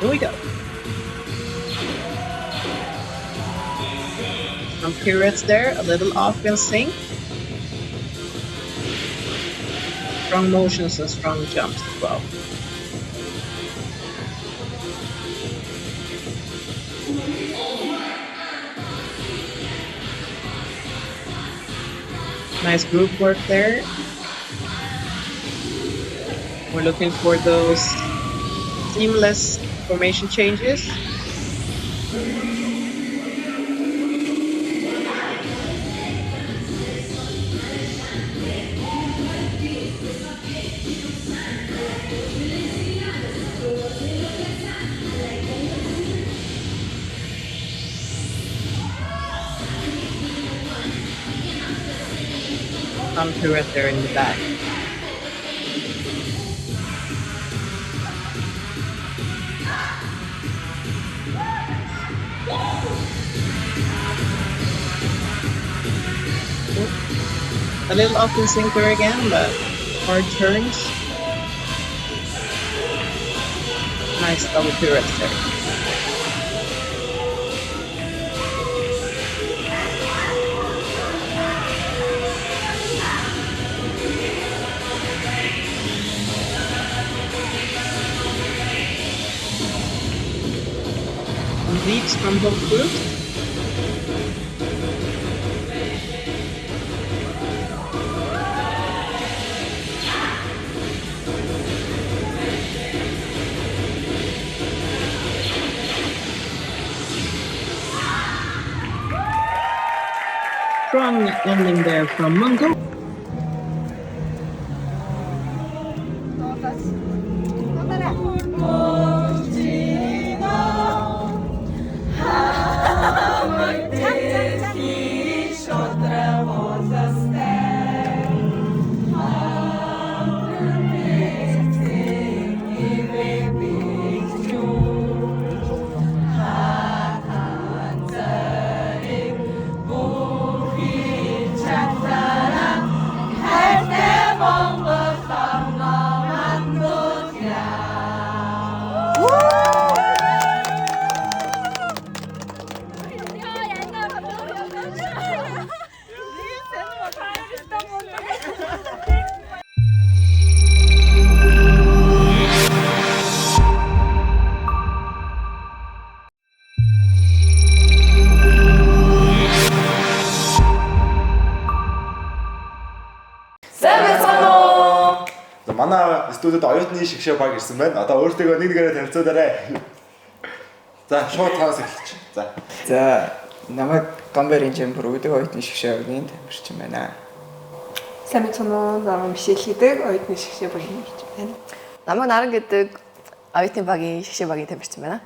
Here we go. Some pirouettes there, a little off in sync. Strong motions and strong jumps as well. Nice group work there. We're looking for those seamless formation changes. Some pirouette there in the back. A little off in sync there again, but hard turns. Nice double pirouettes there. Leads from both groups. Strong ending there from Mungo. Манай студид оюутны шигшээ баг ирсэн байна. Одоо өөртөө нэгээрээ танилцуулаарай. За, шууд танаас эхэлчих. За, намайг Гамбарын жимбэр үүдэг оюутны шигшээ багийн тамирчин байна. Сайн мэцэнэ, намайг Мишель гэдэг оюутны шигшээ багийн тамирчин байна. Намайг Наран гэдэг оюутны багийн шигшээ багийн тамирчин байна.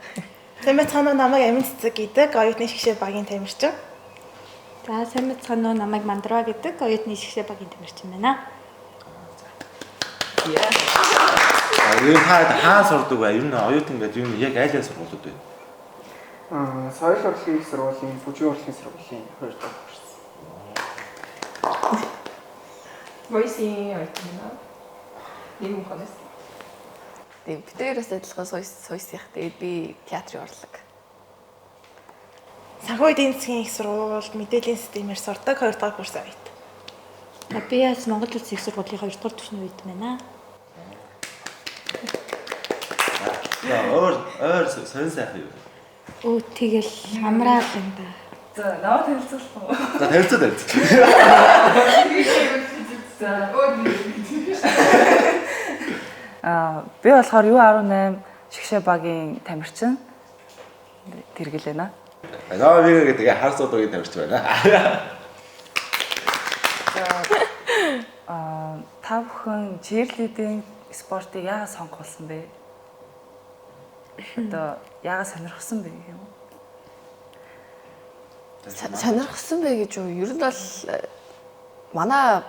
Сайн мэцэнэ, намайг Амин Цэцэг гэдэг оюутны шигшээ багийн тамирчин. За, сайн мэцэнэ, намайг Мандраа гэдэг оюутны шигшээ багийн тамирчин байна. Ер нь хаа сурдаг вэ? Ер нь оюутан гэдэг юм яг айлын сургуулиуд вэ? Соёл урлагийн сургуулийн, бүжгийн урлагийн сургуулийн 2 дахь курс. Voice-ийн оюутан байна. Нэг ухаас. Тэгээд бид хоёроос адилхан сойсих. Тэгээд би театрын урлаг. Санхүү эдийн засгийн их сургуульд мэдээллийн системээр сурдаг 2 дахь курс оюутан. Би яс Монгол Улсын их сургуулийн 2 дугаар түвшний оюутан байна. Өөр сонь сайхан юу? Өө тэгэл амраал юм да. За, наваа танилцуулах уу? За, танилцуулъя. Би болохоор U18 шигшээ багийн тамирчин тэргэл байна. Наа би гэдэг хар суудагийн тамирчин байна. Та бүхэн cheerleading спортыг яагаад сонгосон бэ? Одоо яагаад сонирхсан бэ гэх юм уу? Сонирхсан бэ гэж юу? Ер нь бол манай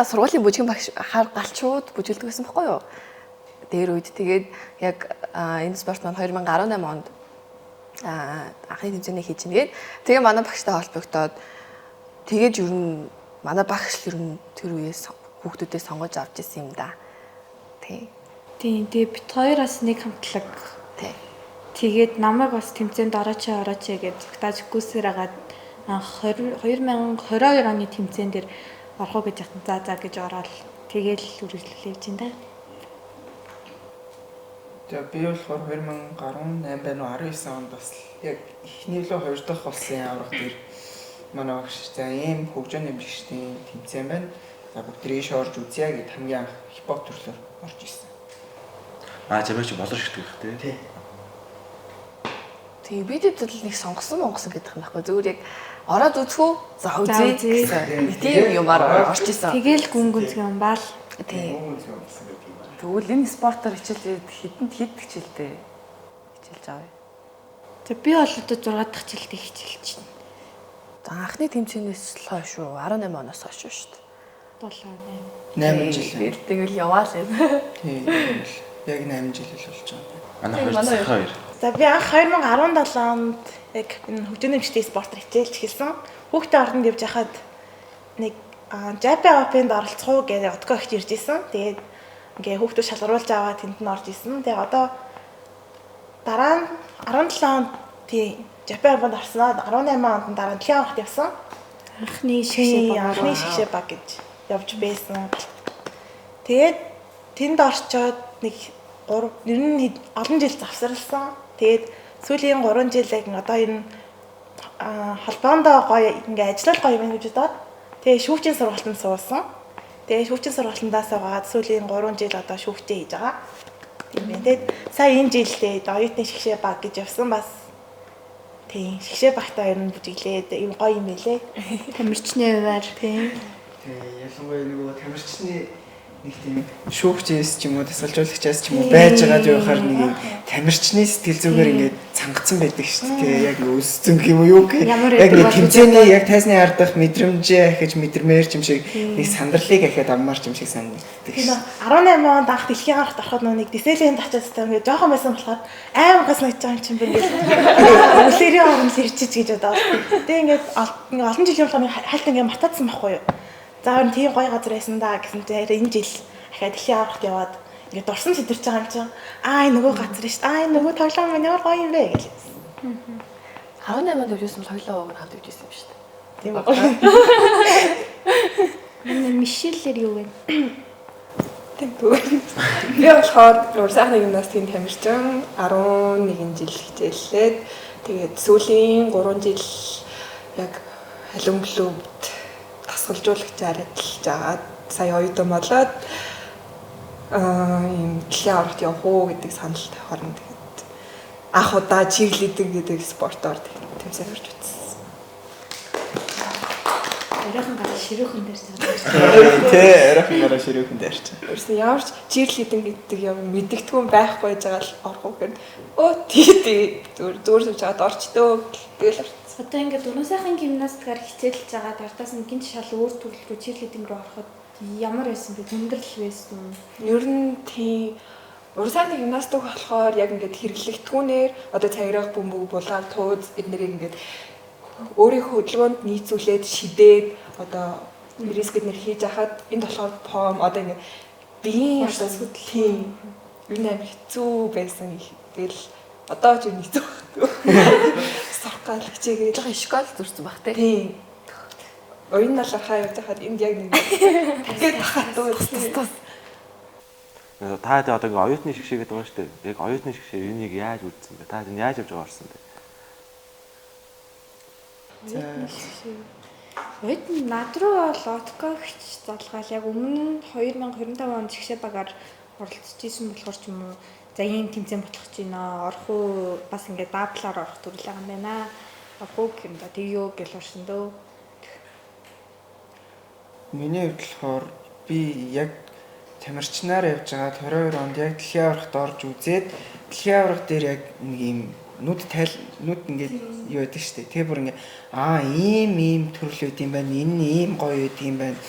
сургуулийн бүжгийн багш галчууд бүжгэлдэг байсан байхгүй юу? Дээр үед тэгээд яг энэ спорт маань 2018 онд анхны тэмцээний хийж нэгээд тэгээ манай багштай холбогдоод тэгээд ер нь манай багш ер нь тэр үеэс хүүхдүүдээ сонгож авч ирсэн юм да. Тийм. Тэгээ бид хоёроос нэг хамтлаг Тий. Тэгээд намайг бас тэмцээнд орооч гэж зогтааж гүйсээр агаад 2022 оны тэмцээн дээр орох уу гэж хатан за гэж ороод тэгээл үргэлжлүүлээ явж байна. Тэгээ би болохоор 2018 байна уу 19 онд бас яг эхний лөө 2 дахь болсон аврах дээр манай багш за ийм хөгжөөний эмчигчдийн тэмцээн байна. За бүгд шоорж үзье гэд хамгийн анх хипхоп төрлөөр орж ирсэн. Чамайг болор шигдэг байх тий. Тэгээ бид хэвдэл нэг сонгосон гэдэг юм байхгүй зүгээр яг ороод үзхүү за үзье гэсэн тийм юмар орж исэн. Тэгээл гүнгүнзг юм баал. Тий. Тэгвэл энэ спортоор хичээлээд хэдэнд хэд хичээлтэй хичээлж авъя. За би бол одоо 6 дахь жилдээ хичээлж байна. За анхны тэмцээнээс л хойш шүү 18 оноос хойш шүү дээ. 8 жил. Тэгэл яваа л юм. Тийм. Яг 8 жил л болж байгаа. Манай хоёр. За би анх 2017 онд яг энэ хөгжөөний эмчтийн спортоор хичээлж эхэлсэн. Хүүхдээ орнд явж хахад нэг Japan Open-д оролцох уу гэж Отко ихт ирж исэн. Тэгээд ингээ хүүхдүүд шалгаруулж аваад тэнд нь орж исэн. Тэгээ одоо дараа нь 17 онд тийм Japan Open-д орсноо 18 онд дараа нь дэлхийн аврагт явсан. Анхны шигшээ баг гэж явж байсан. Тэгээд тэнд орчоод нэг ер нь олон жил завсарласан. Тэгээд сүүлийн 3 жил яг одоо энэ холбоонд гоё ингээ ажиллах гоё юм гэж бодоод тэгээд шүүгчийн сургалтанд суусан. Тэгээд шүүгчийн сургалтандаас аваад сүүлийн 3 жил одоо шүүгчээ хийж байгаа. Тийм байна. Тэгээд сая энэ жилдээ оюутны шигшээ баг гэж явсан бас тийм шигшээ багтаа ер нь бүжиглээд юм гоё юм байлээ. тамирчны хуваар Тийм. Тэгээ ялангуяа нөгөө тамирчны нэг тийм шүүгчээс ч юм уу тасалжуулагчаас ч юм уу байж байгаад явахаар нэг юм тамирчны сэтгэл зүгээр ингээд цангацсан байдаг шүү дээ. Яг өссөн юм уу юу гэх яг нэг тэмцээний яг тайсны ардах мэдрэмжээ ахиж мэдэрмээр ч юм шиг нэг сандралыг ахиад аммаар ч юм шиг санагддаг Тийм шүү. 18 онд анх дэлхийн аврагт ороход нэг диселийн тачаастай ингээд жоохон байсан болохоор аим гас нэг жаам чинь бүр ингээд өсөрийн орон сэрчиж гэж бодоод. Тэгээ ингээд олон жилийн болохоор хальт ингээд мартаадсан байхгүй юу. За энэ тийм гоё газар байсан да гэсэн чинь энэ жил ахаад дэлхийн аврагт яваад ингээд дурсан сэтэрч байгаа юм чинь энэ нөгөө газар шүү дээ. Энэ нөгөө тоглоом маань ямар гоё юм бэ гэж. 18 онд явжсэн бол хоёлоо уугаар хамт явжсэн юм шүү дээ. Тийм ба. манай Мишеллэр юу вэ? Би болохоор урсаахны гимнастикийн тамирчин 11 жил хичээллээд тэгээд сүүлийн 3 жил яг халуун клубт тасгалжуулагчаар ажиллаж агаад сая оюутан болоод ийм дэлхийн аврагт явах уу гэдэг саналтай хорон тэгээд анх удаа чиглэлдэг гэдэг спортоор тэмцээн орж үзсэн. Оройхон гараа ширүүхэн дээр сууж. Тэ оройхон гараа ширүүхэн дээр ч. Өөрсөн ямар ч чирлидинг гэдэг юм мэддэгтгүй байхгүй жагаа л орох уу гэхээр тий зүгээр сууж чаад орчдөө тэгэл орчихсон. Одоо ингээд дөрөв сайхан гимнастикаар хичээлж байгаа дартаас нь гинт шал өөр төрөл рүү чирлидинг рүү ороход ямар байсан бэ? Хүндрэл байсан уу? Ер нь тий урсааны гимнастик болохоор яг ингээд хэрэглэгдэхүүнээр одоо цагираг бөмбөг булгаан тууз эднэрийг ингээд өөрийнхөө хөдөлгөөнд нийцүүлээд шидээд одоо рискэд нэр хийж хахад энд болохоор пом одоо ингээд биеийн одоо хөдөлгөөн ер нь амар хэцүү байсан. Тэгэл одоо ч юм хэцүү. Сорох гал хичээгээд жоохон школ зүрсэн баг тий. Тийм. Оюун налахаа явж хахад энд яг нэг тэгээд хатуу. Та одоо ингээ оюутны шигшээ гэдэг байгаа шүү дээ. Яг оюутны шигшээ юуныг яаж үлдсэн бэ? Та энэ яаж явж байгаа орсон бэ? Ойд над руу бол Отко-гч залгаал яг өмнө нь 2025 онд шигшээ багаар оролцож исэн болохоор ч юм уу за ийм тэмцээн болох ч гинэ орох уу бас ингээд даблаар орох төрөл байгаа юм байна. Орох уу гэх юм да тэгё гэл орсон дөө. Миний хувьд болохоор би яг тамирчнаар явж байгаа 22 онд яг дэлхийн аврагт орж үзээд дэлхийн авраг дээр яг нэг юм нүд ингээд юу байдаг шүү дээ. Тэгээ бүр ингээ ийм төрөл үүд юм байна. Энэ ийм гоё үүд юм байна.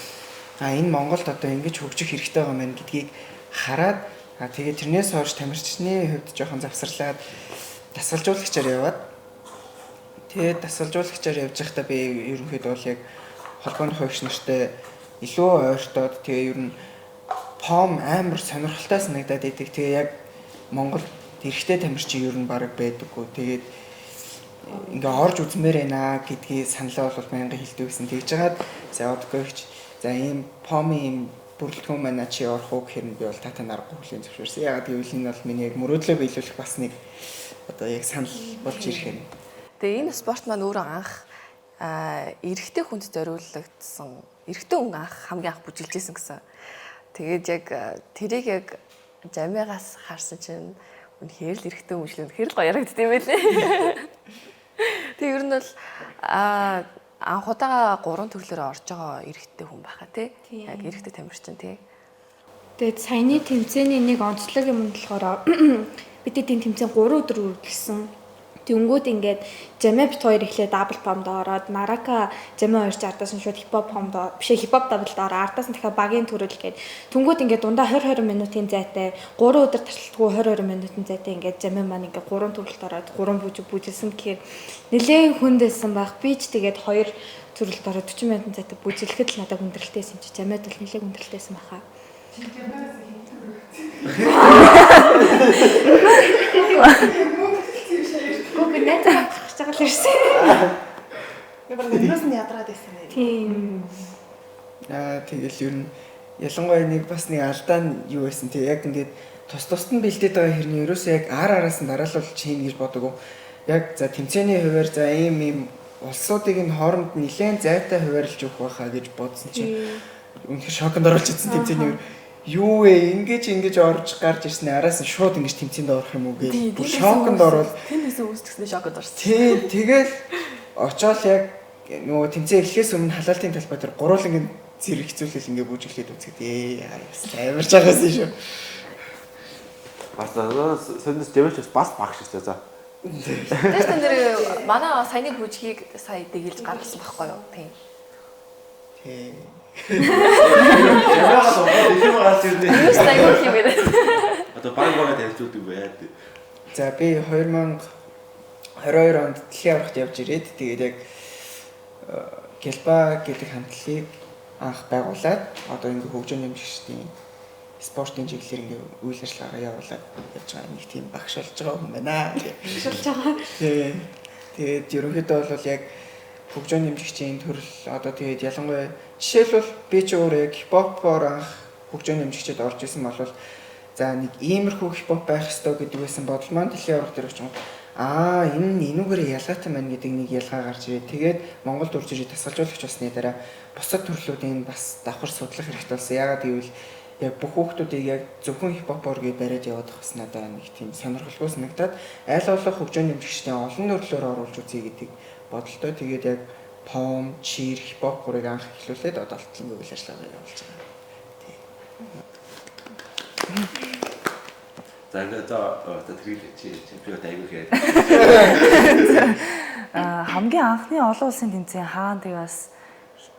Энэ Монголд одоо ингэж хөгжих хэрэгтэй байгаа юм гэдгийг хараад тэгээ тэрнээс хойш тамирчны хувьд жоохон завсарлаад дасгалжуулагчаар яваад тэгээд дасгалжуулагчаар явж байхдаа би ерөнхийдөө бол яг холбооны хөгш нартай илүү ойртоод тэгээ ер нь пом амар сонирхолтой санагдаад идэг. Тэгээ яг Монголд тэрхтээ тамирчин ер нь бараг байдаггүй. Тэгээд ингээ орж үзмээр байна гэдгийг саналаа бол байнга хэлдэг гэсэн. Тэгж жагаад за одгоогч за ийм поми ийм бүрэлдэхүүн манай чи орох уу гэхээр би бол татан аргагүй хүлийн зөвшөөрсөн. Ягаад гэвэл энэ бол миний яг мөрөөдлөө биелүүлэх бас нэг одоо яг санал болж ирэх юм. Тэгээ энэ спорт маань өөрөө анх эрэгтэй хүнд зориулагдсан. Эрэгтэй хүн анх хамгийн анх бүжиглэжсэн гэсэн. Тэгээд яг тэрийг яг жамигаас харсан чинь үнэхээр л эрэгтэй хүн шүү. Үнэхээр л гоё ярагддаг юм байлээ. Тэг ер нь бол анх удаага 3 төрлөөр орж байгаа эрэгтэй хүн байхаа тий. Яг эрэгтэй тамирчин тий. Тэгээд саяны тэмцээний нэг онцлог юм болохоор бид энэ тэмцээн 3 өдөр үргэлжлсэн. Тэнгүүд ингээд жамэ бит хоёр эхлээд дабл помд ороод нарака жамэ 260-аас нь шууд хипхоп помд биш хипхоп даблд ороо ардаас нь дахиад багийн төрөл гээд тэнгүүд ингээд дундаа 20 минутын зайтай 3 өдөр тархалтгүй 20 минутын зайтай ингээд жамэ маань ингээд 3 төрөлд ороод 3 бүжиг бүжилсэн гэхээр нэлээд хүндэлсэн байх. Би ч тэгээд 2 төрөлд ороод 40 минутын зайтай бүжилэхэд л надад хүндрэлтэйсэн чи жамэд бол нэлээд хүндрэлтэйсэн байхаа. Гүн нэтэд гарч байгаа л ирсэн. Ямар нэгээс нь ядраад байсан нэ. Тийм. Тэгэл ер нь ялангуяа нэг бас нэг алдаа нь юу байсан те яг ингээд тус нь бэлдээд байгаа хэрний ерөөсөө яг араас нь дараалал чинь гэж боддог. Яг за тэмцээний хуваар за ийм улсуудыг нь хооронд нэлээд зайтай хуваарлж өгөх байхаа гэж бодсон чинь үнэхээр шоконд оруулж ирсэн тэмцээний юу вэ ингэж орж гарч ирсэн араас нь шууд ингэж тэмцээнд орох юм уу гэж шоконд орвол Тэнээс үүсгэсний шоконд орсон. Тийм тэгэл очоод яг нөгөө тэмцээн эхлэхээс өмнө халаалтын талбай дээр гурван зэрэг хэцүүлэл ингэ бүжиглээд үзэхэд амарч байгаас шүү. Бас сониос дэмэж бас багш шүү за. Тэст нэр манай саяны бүжгийг сая дэглэж гаргасан байхгүй юу? Тийм. Тийм. Яагаад ийм гарч ирнэ? Юу стайгуу юм бэ? Одоо баг танилцуулдаг бай. За би 2022 онд дэлхийн аврагт явж ирээд тэгээд яг Гэлба гэдэг хамтлагийг анх байгуулад одоо ингээ хөгжөөний эмчийн спортын чиглэлээр ингээ үйл ажиллагаагаа явуулаад явж байгаа нэг тийм багш болж байгаа хүн байна. Багшилж байгаа. Тэгээд ерөнхийдөө бол яг хөгжөөний эмчийн төрөл одоо тэгээд ялангуяа жишээлбэл би ч өөрөө яг хипхопоор анх хөгжөөний эмччэд орж исэн бол за нэг иймэрхүү хипхоп байх ёстой гэдэг байсан бодол маань дэлхийн аврагт дээр очсон. Энэ энүүгээр ялгаатай байна гэдэг нэг ялгаа гарч ирээ. Тэгээд Монголд урж ирээд тасгалжуулагч болсны дараа бусад төрлүүдийн бас давхар судлах хэрэгтэй болсон. Яагаад гэвэл яг бүх хүүхдүүдийг яг зөвхөн хипхопоор гээд бариад яваад байх надад нэг тийм сонирхолтой санагдаад аль болох хөгжөөний эмччдийн олон төрлөөр оруулж үзье гэдэг бодолтой. Тэгээд яг пом, чир, хипхоп гурыг анх эхлүүлээд одоо алтлан үйл ажиллагаа явуулж байгаа. За ингээд одоо тэгэл чемпион айгүй хэд. Хамгийн анхны олон улсын тэмцээн хаана тэгээ бас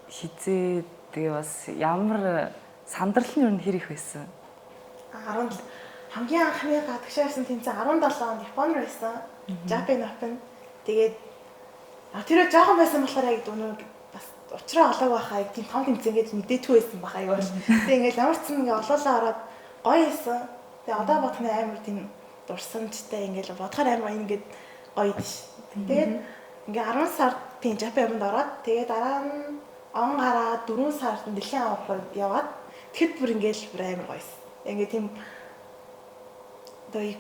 хизээ тэгээ бас ямар сандрал нь юу нэр их байсан. Хамгийн анхны гадагшаасан тэмцээн 17 онд Японд байсан. Japan Open. Тэгээд тэр жоохон байсан болохоор яг өнөө бас уучраа олоог байхаа яг тийм том тэмцээн гэж мэдээгүй байсан баха юу. Тэгээд ингээд ямар ч юм ингээд олоолаа ороод гоё байсан. Тэгээ одоо бодохны амар тийм дурсамжтай ингээд бодохоор амар ингээд гоё ш. Тэгээд ингээд 10 сард тийм Japan-д ороод тэгээд дараа нь он гараад 4 сард дэлхийн аврагт яваад тэгэхэд бүр ингээд бүр амар гоёсэн. Ингээд тийм одоо юу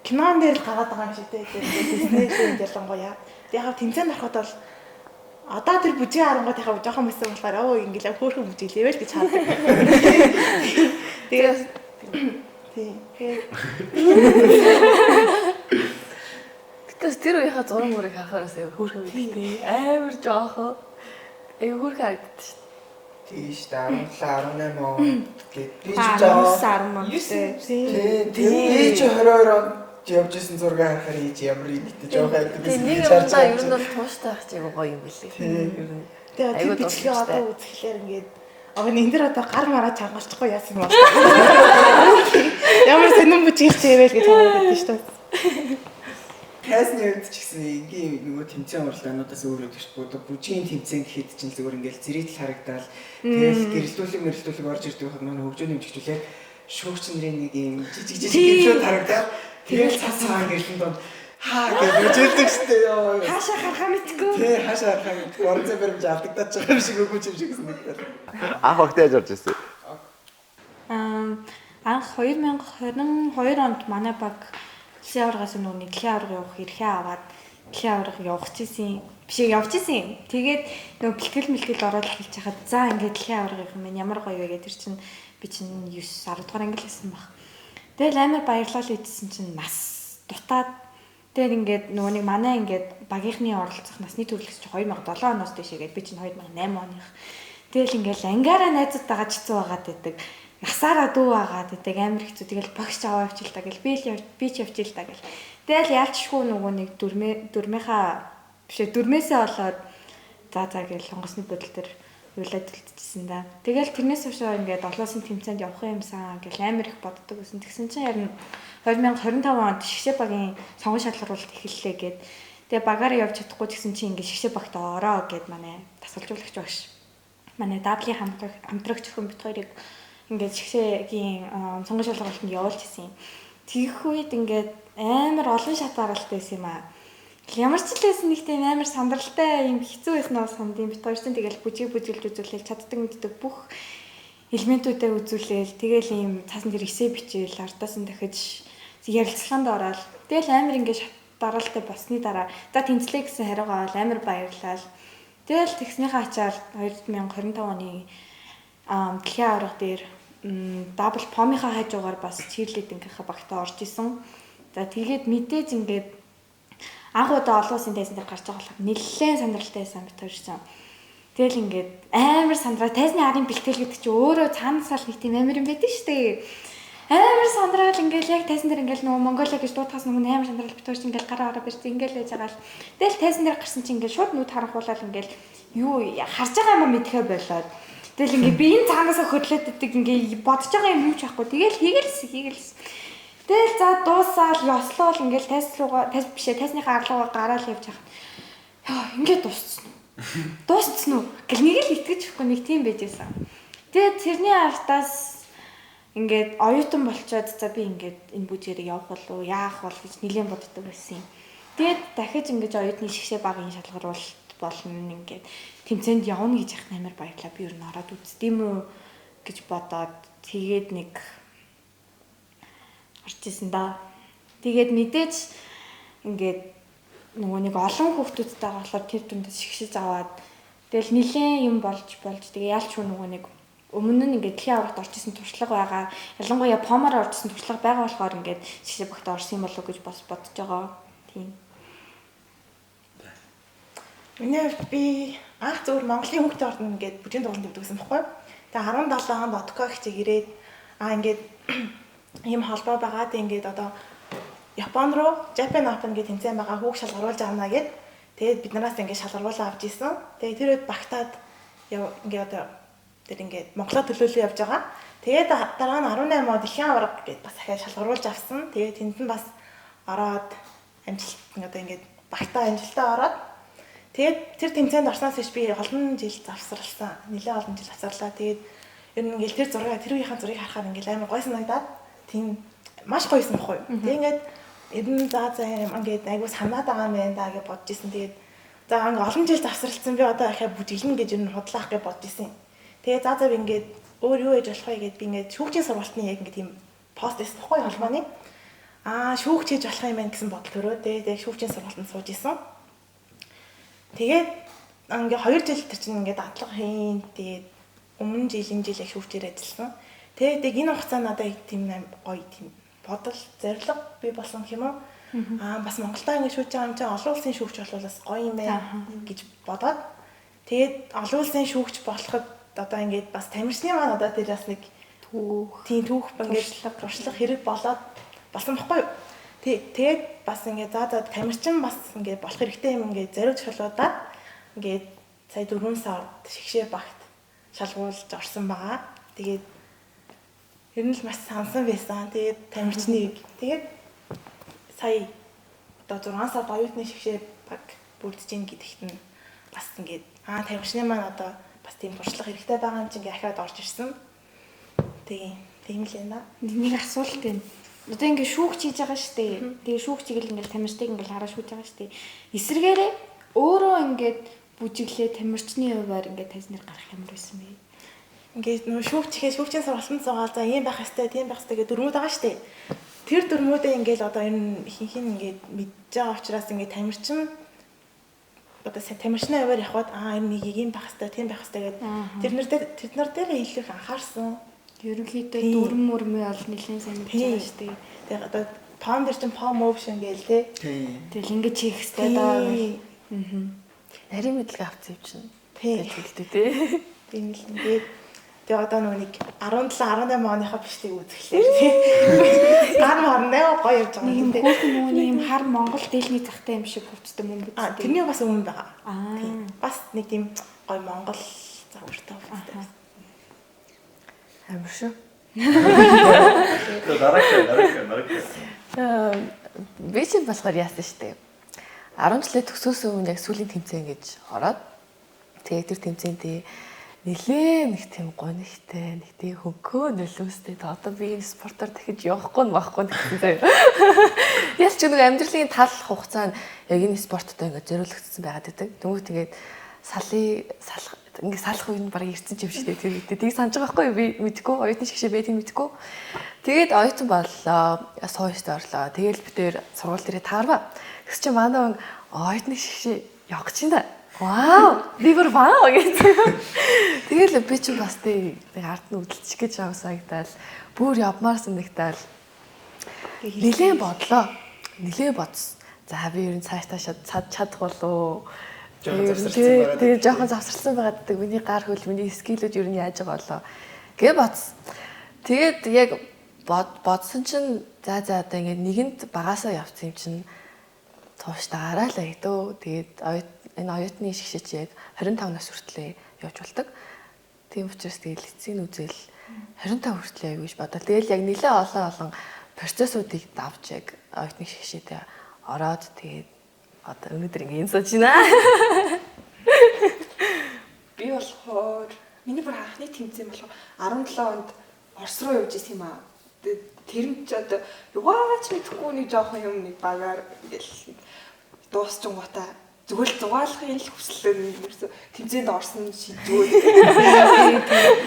кинон дээр л гараад байгаа юм шиг тийм Disney-д ялангуяа. Яг тэмцээнд ороход бол одоо тэр бүжиг харангууд яхаа жоохон байсан болохоор ингээд хөөрхөн бүжиглэвэл гэж хаадаг. Тэгээд Гэтэл тэр үеийнхээ зураг мөрийг харахаас хөөрхөн билээ. Амар жоохоо. Хөөрхөн харагддаг шүү. Тийш 17 18 он гээд би ч 10 он тий. Тэгээд 22 он явж исэн зураг харахаар ийж ямар нэгтэй жоох хайдаг байсан. Нэг удаа ер нь бол тууштай ах чиг гоё юм билээ. Ер нь. Тэгээд бичлэг одоо үзэхлээр ингээд энэ дээр одоо гар мараа чангалчихгүй яасан юм бол. Ямар сонирн бүжиглэж ивэл гэж боддог шүү дээ. Хайсны үед ч гэсэн ингийн нөгөө тэмцээн уралдаануудаас өөр өгдөг шүү дээ. Бүжгийн тэмцээн гэхэд чинь зүгээр ингээл зэрэгтэл харагдаал тэгэл гэрэлтүүлэг орж ирдэг байх нөгөө хөгжөөний эмчгчүүл яг шүүгч нарын нэг юм жижиг гэрэлтүүд харагдаал тэгэл цацаа гэлэн доо хаа гэж үжилдэг штэ ёо. Хаашаа харахаа мэдгүй. Тэ хаашаа харахаа мэдгүй. Орон зай баримж алдагдаад байгаа юм шиг өгөөч юм шиг гэсэн нэгдэл. Анх огт яаж орж ирсэн? Анх 2022 онд манай баг дэлхийн аваргаас нөгөө дэлхийн аварга явах эрхээ аваад дэлхийн аварга явах гэсэн биш явж исэн. Тэгээд нөгөө бэлтгэл ороод хэлж хахад за ингээд дэлхийн аварга юм байна. Ямар гоё вэ гэдэг чинь би чинь 9 10 дугаар англи хэлсэн баг. Тэгэл амар баярлал идсэн чинь нас дутаад тэгээд ингээд нөгөө нэг манай ингээд багийнхны оролцох насны төрөлхс чи 2007 оноос дэше гээд би чинь 2008 оных. Тэгэл ингээд ангаараа найзуудтайгаа чицүү байгаад байдаг. Насаараа дүү байгаад байдаг амар хэцүү. Тэгэл багш аваа явчихл та гэл би ч явчихл та гэл. Тэгэл яалчгүй нөгөө нэг дөрмээсээ болоод за гэл хонгосны бодол төр юулаад төлтөжсэн да. Тэгэл тэрнээс хойш ингээд олон улсын тэмцээнд явах юмсан гэл амар их боддог гэсэн. Тэгсэн чинь харин 2025 онд шгшээ багийн сонгон шалгаруулалт эхэллээ гээд тэгээ багаараа явж чадахгүй гэсэн чинь ингээд шгшээ багт ороо гэд манай тасгалжуулагч багш манай дадлын хамтрагч хүн бит хоёрыг ингээд шгшээгийн сонгон шалгаруулалтанд явуулж исэн. Тэгэх үед ингээд амар олон шат аргалтай байсан юм аа. Ямар ч лээсэн нэг тийм амар сандралтай юм хэцүү байсан уу санд юм бит хоёр чинь тэгэл бүжиглж үзүүлээл чаддаг мэддэг бүх элементүүдээ үзүүлээл тэгэл ийм цаасан дээр эсэ бичээл ардаас нь дахиж ярилцлаганд ороод тэгэл амар ингээд дараалтай болсны дараа за тэнцлээ гэсэн хариугаа бол амар баярлал. Тэгэл тэгснийхээ ачаар 2025 оны дэлхийн аварга дээр дабл помийнхаа хажуугаар бас чирлидингийнхаа багтаа орж исэн. За тэгээд мэдээж ингээд анх удаа олон улсын тайзан дээр гарч байгаа болохоор нэлээд сандралтай байсан бит хоёр чинь. Тэгэл ингээд амар сандраа тайзны арын бэлтгэл гэдэг чинь өөрөө цаанасаал нэг тийм амар юм байдаг шүү дээ. Амар сандрал ингээл яг тайзан дээр ингээл нөгөө Монголиа гэж дуутахаас нөгөө амар сандрал бит хоёр чинь ингээл гараа барьж ингээл байж байгаа л. Тэгэл тайзан дээр гарсан чинь ингээл шууд нүд харанхуулаад ингээл юу харж байгаа юм мэдхээ болоод. Тэгэл ингээд би энэ цаанаасаа хөдлөөд иддэг ингээд бодож байгаа юм ч байхгүй. Тэгэл хийгэлс. Тэгэл за дуусаал ёслол ингээл тайзныхаа арлуугаа гараал явж хахад яа ингээд дууссан уу гэл нэг л итгэж өгөхгүй нэг тийм байжсэн. Тэгээд тэрний артаас ингээд оюутан болчоод за би ингээд энэ бүжгээрээ явах болов яах бол гэж нэлээд боддог байсан юм. Тэгээд дахиж ингээд оюутны шгшээ багийн шалгаруулалт болно ингээд тэмцээнд явна гэж яхад амар баярлаа. Би ер нь ороод үздэм үү гэж бодоод тэгээд нэг орчихсон да. Тэгээд мэдээж ингээд нөгөө нэг олон хүүхдүүдтэй болохоор тэр дүндээс шгшиж аваад тэгэл нилээн юм болж тэгээ яалч нөгөө нэг өмнө нь ингээд дэлхийн аваргад орж исэн туршлага байгаа. Ялангуяа помоор орж исэн туршлага байгаа болохоор ингээд шгшээ багт орсон юм болов уу гэж бас бодож байгаа. Тийм. Миний би анх зөвхөн Монголын хүүхдийн ордонд ингээд бүжгийн дугуйланд явдагсан байхгүй. Тэгээ 17 онд Отко ихчиг ирээд ингээд ийм холбоо байгаад ингээд одоо Япон руу Japan Open гэх тэмцээн байгаа хүүг шалгаруулж авна гэд. Тэгээд бид нараас ингээд шалгаруулаа авч исэн. Тэгээд тэр үед багтаад ингээд одоо тэр ингээд Монголоо төлөөлөө явж байгаа. Тэгээд дараа нь 18 он дэлхийн аварга гэд бас ахиад шалгаруулж авсан. Тэгээд тэнд нь бас ороод амжилт одоо ингээд багтаа амжилтаа ороод тэгээд тэр тэмцээнд орсноос хойш би олон жил завсарласан. Нэлээд олон жил завсарлаа. Тэгээд ер нь ингээд тэр үеийнхээ зургийг харахаар ингээд амар гой санагдаад тийм маш гоёсэн байхгүй юу. Тэгээд ингээд ер нь за ингээд айгуу санаад байгаа юм байна да гэж бодож исэн. Тэгээд за ингээд олон жил завсарлсан би одоо ахиа бүжиглэн гэж ер нь худлаах гэж бодож исэн. Тэгээд за би ингээд өөр юу хийж болох вэ гэд би ингээд шүүгчийн сургалтын яг ингээд тийм пост хийсэн байхгүй юу холбооны. Шүүгч хийж болох юм байна гэсэн бодол төрөө. Тэгээд яг шүүгчийн сургалтанд сууж исэн. Тэгээд ингээ 2 жил тэр чинь ингээ дадлага хийн. Тэгээд өмнө жилийн жил яг шүүгчээр ажилласан. Тэгээд энэ хугацаанд надад тийм гоё тийм бодол, зориг би болсон юм уу? Бас Монголдоо ингээ шүүж байгаа юм чинь олон улсын шүүгч болвол бас гоё юм байна гэж бодоод тэгээд олон улсын шүүгч болоход одоо ингээ бас тамирчны маань одоо тэр бас нэг түүх ингээ туршлага хэрэг болоод болсон байхгүй юу? Тэгээд бас ингээ за тамирчин бас ингээ болох хэрэгтэй юм ингээ зориуд шалгуудаад ингээ сая 4 сард шгшээ багт шалгуулж орсон байгаа. Тэгээд ер нь л маш сансан байсан. Тэгээд тамирчныг тэгээд сая одоо 6 сард оюутны шгшээ баг бүрдэж ийн гэдэгт нь бас ингээ тамирчны маань одоо бас тийм туршлага хэрэгтэй байгаа юм чинь ингээ ахиад орж ирсэн. Тийм л байна. Нэг асуулт байна. одоо ингээ шүүгч хийж байгаа шүү дээ. Тэгээ шүүгч игээл ингээл тамирчдыг ингээл хараа шүүж байгаа шүү дээ. Эсвэргээрээ өөрөө ингээд бүжиглээ тамирчны хуваар ингээд тазнэр гарах юм байсан бэ? Ингээд нөө шүүгчгээ шүүгчийн сургалтанд зугаал за ийм байх хэвээр тийм байх хэвээр гэдэг дөрмүүд байгаа шүү дээ. Тэр дөрмүүдээ ингээд одоо энэ хин ингээд мэдж байгаа учраас ингээд тамирчин одоо тамирчны хуваар явхад энэ нэг ийм байх хэвээр тийм байх хэвээр гэдэг тэр нар дээр илүү их анхаарсан. Ерөнхийдөө дүрм мөрмөө ол нэлээд сайн мэдж байгаа шүү дээ. Тэгээ одоо пом дээр чинь пом option гээл те. Тэгэл ингээд чих хэвээр даа. Нарийн мэдлэг авсан юм чинь. Тий. Тэгдэ тий. Тийм л ингээд тэгээ одоо нэг 17 18 оныхоо бичлэг үзэхлээр гар марнаа гоё явж байгаа юм. Хүүхэн нүуний юм хар Монгол дээлний захтай юм шиг хөвцтэй юм биз дээ. Тэрний бас өмнө байгаа. Тийм. Бас нэг тийм гоё Монгол загвартай байна. Амар шүү. Дараагийн. Би ч болохоор яасан штэ. 10 жилээ төгсөөс өмнө яг сүүлийн тэмцээн гэж ороод тэгээд тэр тэмцээндээ нилээ нэг тийм гонигтай нэг тийм хөнгөө нөлөөстэй одоо би энэ спортоор дахиж явахгүй гэсэн заяа. Яс ч нэг амьдралын тал хугацаанд яг энэ спорттой ингээд зориулагдсан байгаад байдаг. Тэгмээ тэгээд ингээд салах үе нь бараг ирсэн ч юм шиг тэр үед тийг санаж байгаа байхгүй би мэдгүй оюутны шигшээ байдгийг мэдгүй. Тэгээд оюутан боллоо, сууйстай орлоо. Тэгээл би тэр сургууль дээрээ таарва. Тэгс чи манай оюутны шигшээ явах гэж байна. Вау! Ливер вау гэдэг. Тэгэл би ч бас тэг ард нь үдэлчих гэж байгаа сагдаад бүр явмаарсан нэгтэл нилээн бодлоо. Нилээн бодсон. За би ер нь цааш чадах болов. Тэгээ жоохон завсарсан байгаад гэдэг. Миний гар хөл, миний скиллүүд ер нь яаж байгаа болоо гэ бодсон. Тэгээд яг бодсон чинь за одоо ингээд нэгэнд багасаа явцсан юм чинь тууштай гараалаа гэдэг. Тэгээд энэ оюутны шигшээч яг 25 нас хүртлээр явж болдог. Тийм учраас тэгээд эцсийн үзэл 25 хүртлээр аягүй гэж бодлоо. Тэгэл яг нэлээ олон процессуудыг давж яг оюутны шигшээтэй ороод тэгээд одоо өнөөдөр ингэ энэ сууж байна. Би болохоор миний бүр анхны тэмцээн болохоор 17 онд Орос руу явж ирсэн юм аа. Тэр нь ч одоо югаач мэдхгүй нэг жоохон юм нэг багаар ингээл дуусчин гутаа зүгээр л зугаалахын л хүслээр нэгэрсэн тэмцээнд орсон шийдвэр.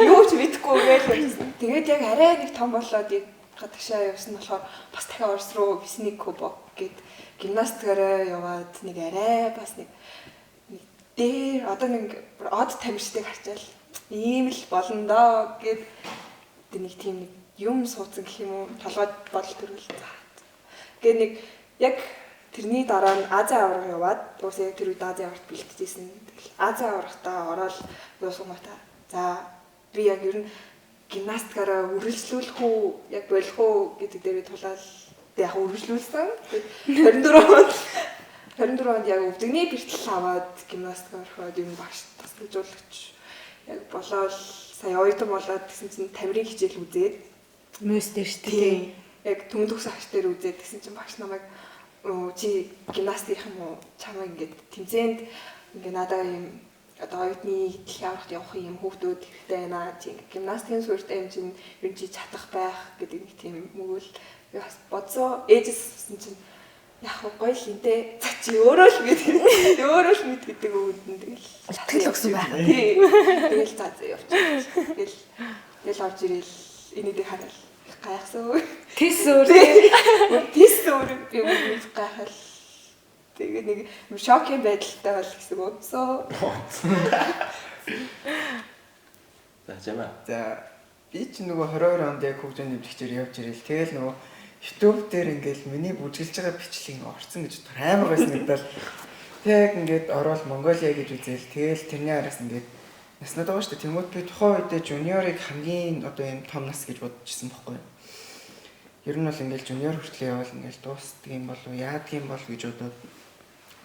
Юу ч мэдхгүй гээл. Тэгээд яг арай нэг том болоод яг гадагшаа явсан болохоор бас дахиад Орос руу Висник Кубок гээд гимнастикаараа яваад нэг арай бас нэг дээр одоо нэг од тамирчдыг харчаал ийм л болно доо гэд нэг тийм нэг юм суудсан гэх юм уу толгойд бодол төрөл за. Гэ нэг яг тэрний дараа нь Азийн авраг яваад уусаа яг тэр үед Азийн аврагт бэлтгэжсэн. Тэгэл Азийн аврагтаа ороод юусан гоо та. За би яг ер нь гимнастикаараа үргэлжлүүлэх үү яг болох уу гэдэг дээр тулаал яг үргэлжлүүлсэн. 24 онд яг өвдөгний бэртэл аваад гимнастик ороход юм багш тасалжуулагч яг болоод сая оюутан болоод гэсэн чинь тамирын хичээл үзээд мөс дээр шүү дээ. Яг төмөлөгс агч дээр үзээд гэсэн чинь багш намайг чи гимнастик юм уу чамаа ингээд тэмцээнд ингээд надаа юм одоо оюутны дэлхийн аврагт явах юм хүүхдүүд хэрэгтэй байна. Чи гимнастикийн суурьтай юм чинь ер нь чи чадах байх гэдэг нэг тийм мөгөөл бас бодсоо ээжсэн чинь яг гоё л энэ за чи өөрөө л мэд гэдэг өгдөн тэгэл сэтгэл өгсөн байна. Тий. Тэгэл за явчих. Тэгэл орж ирэл энэдийг хараад гайхсан. Тис өөр юм гайхал. Тэгээ нэг шокийн байдалтай бол гэсэн утсаа. За чамаа. За би ч нөгөө 22 онд яг хөгжөөний нэвтрэгчээр явж ирэл. Тэгэл нөгөө YouTube дээр ингээл миний бүжгэлж байгаа бичлэг орсон гэж амар байсан гэдэл. Тэг ингээд ороод Монголиа гэж үзэл. Тэгэл тэрний араас ингээд наснаад байгаа шүү дээ. Тэмүүт би тухайн үедээ жуниорыг хамгийн одоо юм том нас гэж бодчихсон байхгүй юу? Ер нь бол ингээл жуниор хүртэл явал ингээл дуустдаг юм болов уу, яадаг юм бол гэж бодоод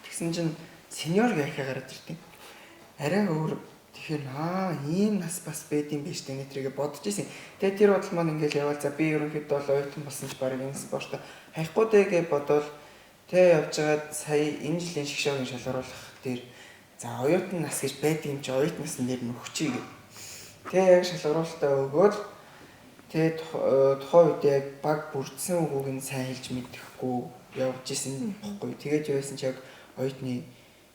тэгсэн чинь сеньор гэхээ гараад иртیں۔ Арай өөр тэгэхээр ийм нас бас байд юм биш тэ нэтрийгээ бодож ирсэн. Тэгээ тэр бодол маань ингээл явал за би ерөнхийдөө бол оюутан болсон ч барыг энэ спортоо хаяхгүй дээ гэж бодвол тэг явж байгаад сая энэ жилийн шгшөөгийн шалгаруулах дээр за оюутан нас гэж байд юм чи оюутан насны нэр нь өгчий гэ. Тэг яг шалгаруулалтаа өгөөд Тэгээд тухайн үед яг баг бүрдсэн үгүйг нь сайн хэлж мэдэхгүй явж исэн бохгүй. Тэгээд юу байсан ч яг оюутны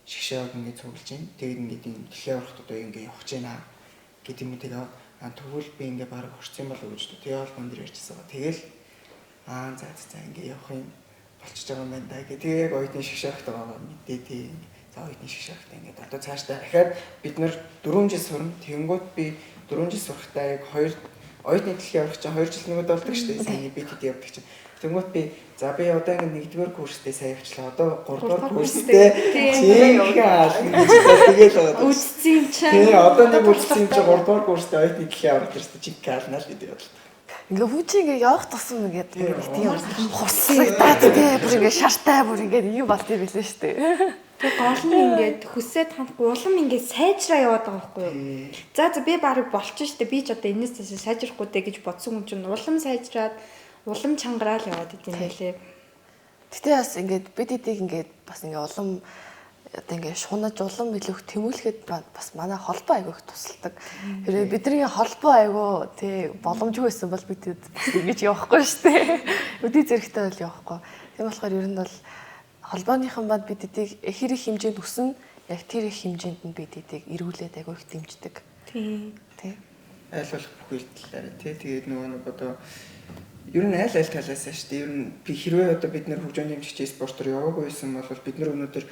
шгшээг ингээд цуглаж байна. Тэгээд ингээд энэ дэлхийн аврагт одоо ингээд явах гэж байна гэдэг юм. Тэгээд тэгвэл би ингээд баг орцсон болов уу гэж. Тэгээд албан дээр ярьчихсан байгаа. Тэгэл за ингээд явах юм болчихж байгаа юм байна да. Тэгээд яг оюутны шгшээгт байгаа мэдээ тий. За оюутны шгшээгт ингээд одоо цаашдаа дахиад бид нар 4 жил сурна. Тэнгүүд би 4 жил сурахтаа яг 2 оюутны дэлхийн аврагч 2 жил нөгөөд болдог шүү дээ. Сайн би тэд явдаг чинь. Тэнгүүд би за би одоо ингээд 1-р курстэй сайн явчлаа. Одоо 3-р курстэй тийм тэгээд үдцсэн юм чинь. тий одоо нэг үдцсэн юм чи 3-р курстэй оюутны дэлхийн аврагч төрсөн чиг калнаа л гэдэг бодлоо. Ингээ хүүчи ингээ явах тусам ингээд тийм хусагдаад тий бүр ингээ шартай бүр ингээ ийм болт юм билээ шүү дээ. Тэг гол нь ингээд хүсээд хандахгүй улам ингээд сайжраа яваад байгаа байхгүй юу. За би баг болчих штэ би ч одоо энэс сайжрахгүй дээ гэж бодсон юм чинь улам сайжраад улам чангараал яваад идэв юм лээ. Гэтэ бас ингээд бид эдийг ингээд бас ингээ улам одоо ингээ шунаж улам илүү тэмүүлэхэд бас манай холбоо айгүй их тусалдаг. Тэгэхээр бидний холбоо айгүй тий боломжгүй байсан бол бид ингэж явахгүй шүү дээ. Өдий зэрэгтэй бол явахгүй. Тийм болохоор ер нь бол холбооныхан бад бид эдийг хэрэг хэмжээнд өснө яг тэр их хэмжээнд нь бид эдийг эргүүлээд айгүй их дэмждэг. Тий. Айл болох бүхэл талаараа тий тэгээд нөгөө нэг одоо ер нь аль талаас нь шүү дээ. Ер нь би хэрвээ одоо бид нэр хөгжөөний хэмжигчийн спортоор яваагүй байсан бол бид нар өнөөдөр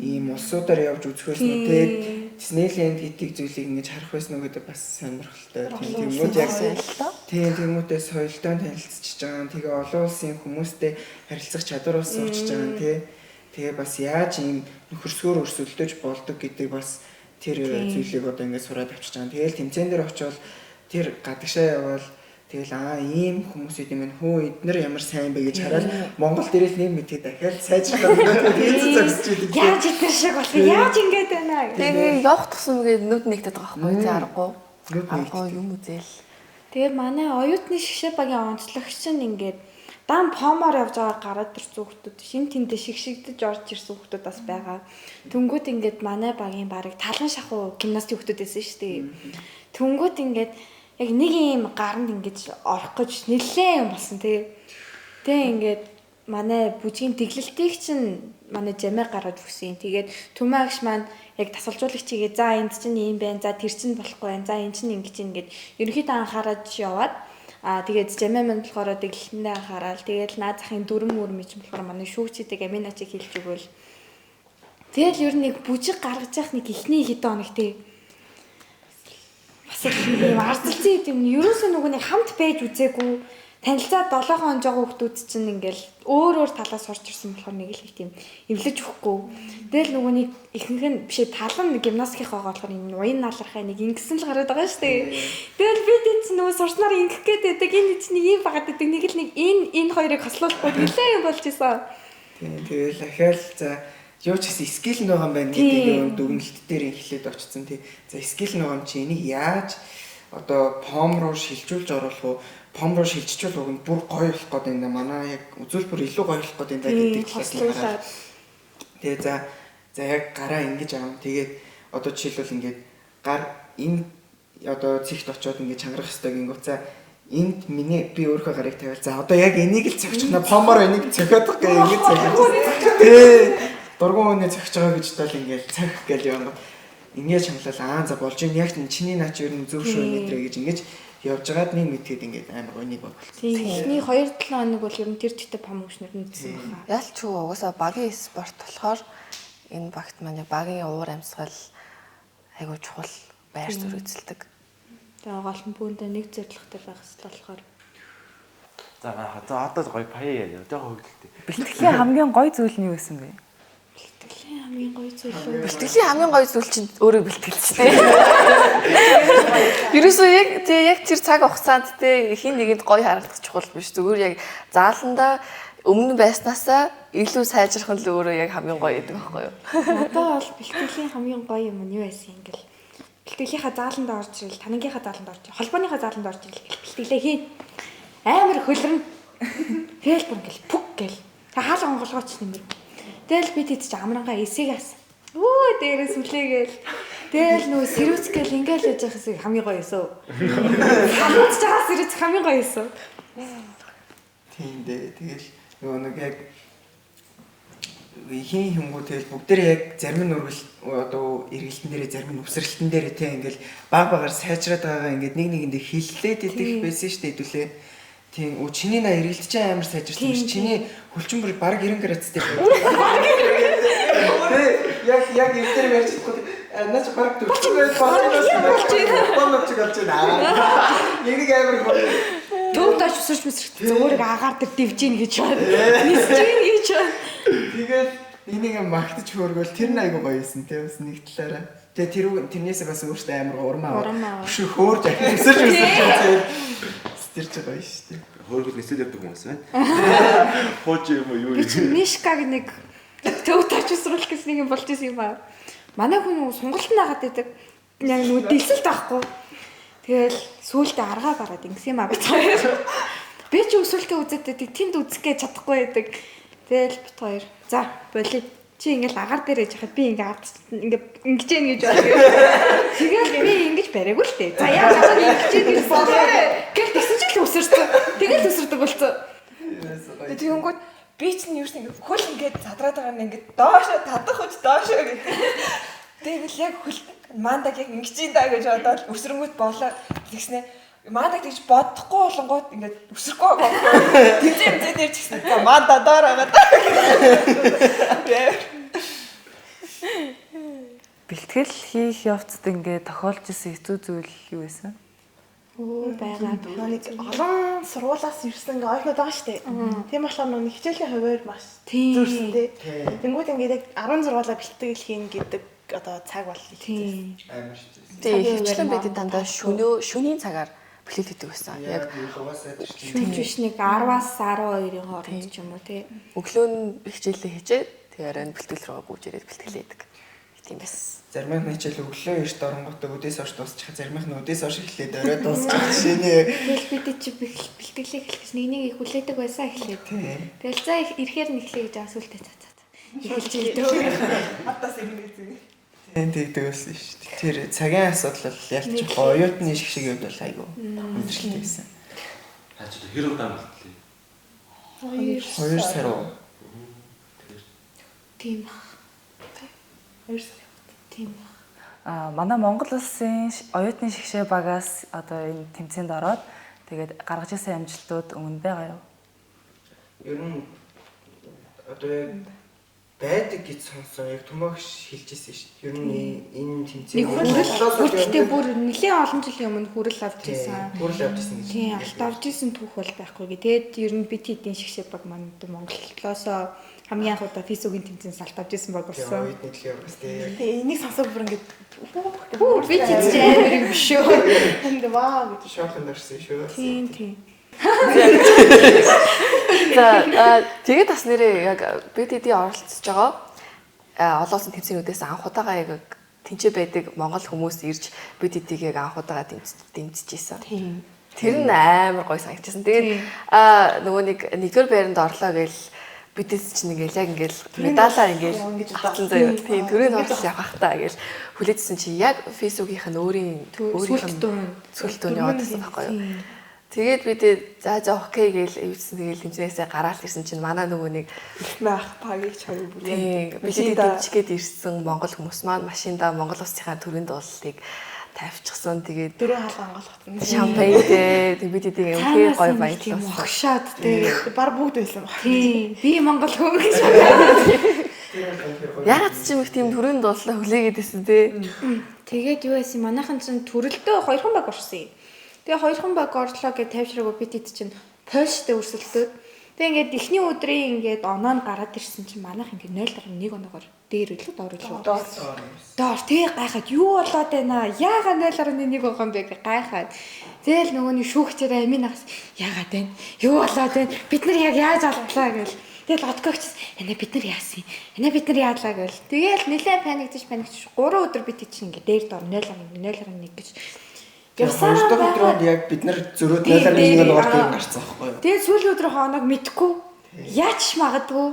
ийм улсуудаар явж үзэх байсан үү тэгээд Диснейленд гэдэг зүйлийг ингэж харах байсан уу гэдэг бас сонирхолтой. Тэгмүүд яг тэгмүүдээ соёлтой танилцчихж байгаа. Тэгээ олон улсын хүмүүстэй харилцах чадвар бас сурчиж байгаа тий. Тэгээ бас яаж ийм нөхөрсгөөр өрсөлдөж болдог гэдэг бас тэр зүйлийг одоо ингэж сураад авчиж байгаа. Тэгээл тэмцээн дээр очивол тэр гадагшаа явбал тэгэл ийм хүмүүсүүд юм хөө эднэр ямар сайн бэ гэж хараад Монгол дээрээс нэг мэдээ дахиад сайжруулах гэдэг зогсож идэг. Яаж идэх шиг болох яаж ингэж байна гэх. Тэгээ явах тусам гээд нүд нэгтэд байгаа байхгүй тий аргагүй. Аргагүй юм үзэл. Тэгээ манай оюутны шгшээ багийн онцлогч нь ингээд дан помоор явж байгаа гараад ирсэн хүмүүс шин тэндээ шигшигдэж орж ирсэн хүмүүс бас байгаа. Түнгүүд ингээд манай багийн барыг талан шахуу гимнастик хүмүүс байсан шүү дээ. Түнгүүд ингээд яг нэг юм гаранд ингэж орох гэж нэлээ юм болсон тий. Тэ ингээд манай бүжгийн тэглэлтийг чинь манай жамаа гараад өгсөн. Тэгээд түмаагш маань яг тасалжуулагч игээ за энд чинь юм байна. За тэр чинь болохгүй байна. За энэ чинь ингэж ингээд ерөнхийдөө анхаараж яваад тэгээд жамаа манд болохоор тэглэлтэндээ анхаарал. Тэгээд наад захын дүрм мөрм чинь болохоор манай шүүгчтэй аминачиг хэлж өгөөл. Тэгэл ер нь нэг бүжиг гаргаж явах нэг ихний хэдэн хоног тий. Бас ийм арцалцсан юм. Ерөөсөө нөгөө нэг хамт байж үзээгүй. Танилцаад 7 он жоо хүмүүс чинь ингээл өөр талаас орж ирсэн болохоор нэг л их тийм эвлэж өгөхгүй. Тэгэл нөгөө нэг ихэнх нь бишээ талан гимнастикийнхаа болохоор энэ уян наалархаа нэг ингэсэн л гараад байгаа шүү дээ. Тэгэл би тийм нөгөө сурснаар ингэх гээд байдаг. Энэ чинь ийм багад байдаг. Нэг л нэг энэ хоёрыг хослуулахгүй нэлээ юм болж исэн. Тэгэл дахиад за юу ч гэсэн скил нэг юм байна гэдэг юм дүгнэлт дээр эхлээд очсон тий. За скил нэг юм чи энийг яаж одоо пом руу шилжүүлж оруулах уу? Пом руу шилжчихвэл уг нь бүр гоё болох гээд байна. Манай яг үзүүлбэр илүү гоё болох гээд байна гэдэг талаас нь хараад. Тэгээ за яг гараа ингэж аав. Тэгээд одоо жишээлбэл ингээд гар энэ одоо цэгт очиод ингээд чангарах хэрэгтэй гингүүт за энд миний би өөрийнхөө гарыг тавиал. За одоо яг энийг л цогчихно. Помоор энийг цохиодох гэх ингэж цохиж. Тэгээ дургуун өнөө цохиж байгаа гэж тал ингээд цохих гэж явна. Ингээд чангалал за болж ийн яг чиний наач ер нь зөв шүү нэтрэ гэж ингэж явж байгаад нэг мэдгээд ингээд амар гоник болчихсон. Тийм эхний 2-7 хоног бол ер нь тэр чигтээ пом өгшнөр мэдсэн байна. Ялч угаасаа багийн спорт болохоор энэ багт маань багийн уур амьсгал айгуу чухал байр суурь эзэлдэг. Тэгээ гол нь бүүндээ нэг зорилготой байх хэрэгтэй болохоор. За одоо гоё паяа яа. Жохоо хөвгөлтэй. Бэлтгэлийн хамгийн гоё зүйл нь юу байсан бэ? Бэлтгэлийн хамгийн гоё зүйл үү? Бэлтгэлийн хамгийн гоё зүйл чинь өөрөө бэлтгэлцтэй. Ерөөсөө яг тэр цаг хугацаанд те хин нэгэнд гоё харагдах чухал биш. Зүгээр яг зааландаа өмнө байснаасаа илүү сайжрах нь л өөрөө яг хамгийн гоё гэдэг байхгүй юу? Надад бол бэлтгэлийн хамгийн гоё юм нь юу байсан юм гэл. Бэлтгэлийнхаа зааланд орж ирэл, танingийнхаа зааланд орж, холбооныхаа зааланд орж ирэл бэлтгэлээ хийн. Амар хөлрөн. Тэгэл бүр ингээл пүк гэл. Та хаалга онголгооч нэмэр. Тэгэл би тэт чи амрангаа эсээг асан. Өө дээрээс үлээгээл. Тэгэл нөгөө сэрүүцгээл ингээл яж байгаа хэсэг хамгийн гоё эсөө. Хамтж байгаа сэрүүц хамгийн гоё эсөө. Тийм дээ. Тэгэл нөгөө нэг яг хин хэмгүү тэгэл бүгдээрээ яг зарим нь одоо эргэлтэн дээрээ зарим нь өвсрэлтэн дээрээ тийм ингээл баг багаар сайжраад байгаагаа ингээд нэг нэгэндээ хиллээд идэх байсан шүү дээ хэдүүлээ. Тийм оо чиний на эргэлдэж амар сайжирсан биш чиний хүлчин бүр баг 90 градустай байна. Яг эвдэр ярьж чадахгүй наач баг 40 градус болж байна. Энийг амар гоо. Төв тааш өсөрч мэсэрч өөрийг агаар дээр дивж ийн гэж байна. Нисж ийн гэж байна. Тэгээд энийг магтаж хөөргөл тэр нь айгу гоёсэн тийм бас нэг талаараа. Тэгээд тэрнээсээ бас өөртөө амар урмаа. Өшөө хөөрж өсөрч тэгээд стэрч байгаа шүү дээ. Хөөргөл нисээд явдаг хүмүүс байна. Хооч юм уу юу юм. Мишкаг нэг төв тааш өсрүүлэх гэсэн нэг юм болж исэн юм аа. Манай хүн сонголт наагаад байдаг. Яг нүд дэлсэлт байхгүй. Тэгэл сүултээ аргаа гараад ингэсэн юм аа бит хоёр. Би ч өсвөлтөө үзээд тэнд үзэх гэж чадахгүй байдаг. Тэгэл бит хоёр. За болий. Чи ингээл агаар дээр яж хахад би ингээ ингэж яах гэж байна. Тэгэл би ингэж бариаггүй л дээ. За яаж одоо ингэж гэж бодлоо. Гэл тэгсэн ч л өсөрсөн. Тэгэл өсөрдөг болцоо. Тэгэнгүүт би ч нь юу ч ингээ хөл ингээд задраад байгаа юм ингээд доошо татах үз доошо гэдэг. Тэгэл яг хөл мандаг яг ингэж юм даа гэж бодоод өсрөнгөт болоо тэгснэ мандаг тэгж бодохгүй болонгууд ингээд өсөхгүй байгаа. Тэмцээ дээр ч гэсэн за манда доор байгаа даа. Бэлтгэл хийх явцад ингээд тохиолж исэн хэцүү зүйл юу байсан? Оо байгаа. Нэг олон сургуулаас ирсэн ингээ ойлгоод байгаа штэ. Тийм болохоор нүг хичээлийн хуваар маш зөрсөн тий. Тэнгүүд ингээд яг 10 сургуулаа бэлтгэл хийн гэдэг одоо цаг бол Тийм. амар шүү дээ. Тийм хичээлэн бид дандаа шөнийн цагаар бэлтгэл хийдэг байсан. Яг Шүнж биш нэг 10-аас 12-ийн хооронд ч юм уу тий. өглөө нь хичээлээ хийжээд тэгээд бэлтгэл рүү гүйж ирээд бэлтгэлээдэг. Тийм байсан. Зарим нь хичээл өглөө эрт оронготой өдөөс хойш дуусчих. Зарим нь өдөөс хойш эхлээд орой дуусчих жишээ. Тэгэл бид чи бэлтгэлээ эхлэхс нэг хүлээдэг байсан эхлээд. Тэгэл за ирэхээр нь эхлэе гэж асуултаа цацаад. Эхэлж идэв. Хатаас ирнэ гэсэн. Тийм тэгдэг байсан шүү дээ. Тэр цагийн асуудал бол ялч оюутны шигшгийн хувьд бол айгүй хүндрэлтэй байсан. Хаач хэр удаан бэлтлээ. 2 сар уу? Тийм. 2 сар. Тийм. Манай Монгол улсын оюутны шигшээ багаас одоо энэ тэмцээнд ороод тэгээд гаргаж ирсэн амжилтууд өмнө байгаа юу? Ер нь одоо яг байдаг гэж сонсоо яг төмөгш хэлжсэн шүү дээ. Ер нь энэ тэмцээн Гэхдээ бүр нэлээд олон жилийн өмнө хүрэл авч ирсэн. хүрэл авч ирсэн гэж. Тийм, алт авч ирсэн түүх бол байхгүй гэ. Тэгээд ер нь бид хэдийн шигшээ баг манд Монголоос хамгийн анх удаа физиологийн тэмцээнээс алт авч ирсэн баг болсон. Оюутны дэлхийн байгаас тийм. Тэгээ энийг сонсоод бүр ингээд Би ч амар юм биш үү. энд ваа гэж Шоолонд орсон шүү. Тийм. За тэгээд бас нэрээ яг бид хэдий оролцож байгаа олон улсын тэмцээнүүдээс анх удаага яг тэнцээ байдаг монгол хүмүүс ирж бид хэдийг яг анх удаага дэмжижсэн. Тийм. Тэр нь амар гоё санагдчихсан. Тэгээд нөгөө нэгдүгээр байранд орлоо гэл бидээс чинь ингээл яг ингээл медалаа ингээл авсан заяа. Тийм төрийн тоглолт явах таа гэл хүлээжсэн чи яг фейсбુકийнх нь өөрийн сүлтүүн явуулсан байхгүй юу. Тэгээд бид за окей гээл эвдсэн тэгэл тэмцэнээсээ гараал ирсэн чинь манай нөгөө нэг Мах пагийг хоёр бүр яг бидний дэмжгээд ирсэн монгол хүмүүс маань машинда Монгол улсынхаа төрийн дуулалтыг тавьчихсан. Тэгээд дөрөв хаалга анголгоцсон. шампаньтэй бид эдийг үнхээр гоё баярлсан. Могшоод тий. Бар бүгд байсан баг. Тийм. Би Монгол хүн гэж. Ягаад ч юм их тийм төрийн дуулалтаа хүлээгээд байсан те. Тэгээд юу байсан манайхан чинь төрөлдөө хоёрхан баг орсон юм. Тэгээ хоёрхан баг орлоо гэж тайвшраагүй бид хэд чинь Польштэй өрсөлдөөд тэгээ ингээд эхний өдрийн ингээд оноо гараад ирсэн чинь манайх ингээд 0.1 оноогоор дээр үлээ доор үлээ. Доор тэгээ гайхаад юу болоод байна аа? Яагаад 0.1 байгаа юм бэ гэж гайхаад. Тэгэл нөгөөний шүүгчээр амин агас яагаад байна? Юу болоод байна? Бид нар яг яаж алдлаа гэл. Тэгэл лодкогч энэ бид нар яасан? Энэ бид нар яадлаа гэл. Тэгээл нэлээд паниктж 3 өдөр бид чинь ингээд дээр доор 0.1 гэж Явсаар өдрөнд яг бид нар зөрөөд 0.1 оноогоор дээр гарцсан байхгүй юу? Тэгээд сүүлийн өдрийн хоноог мэдгүй. Яаж магадгүй.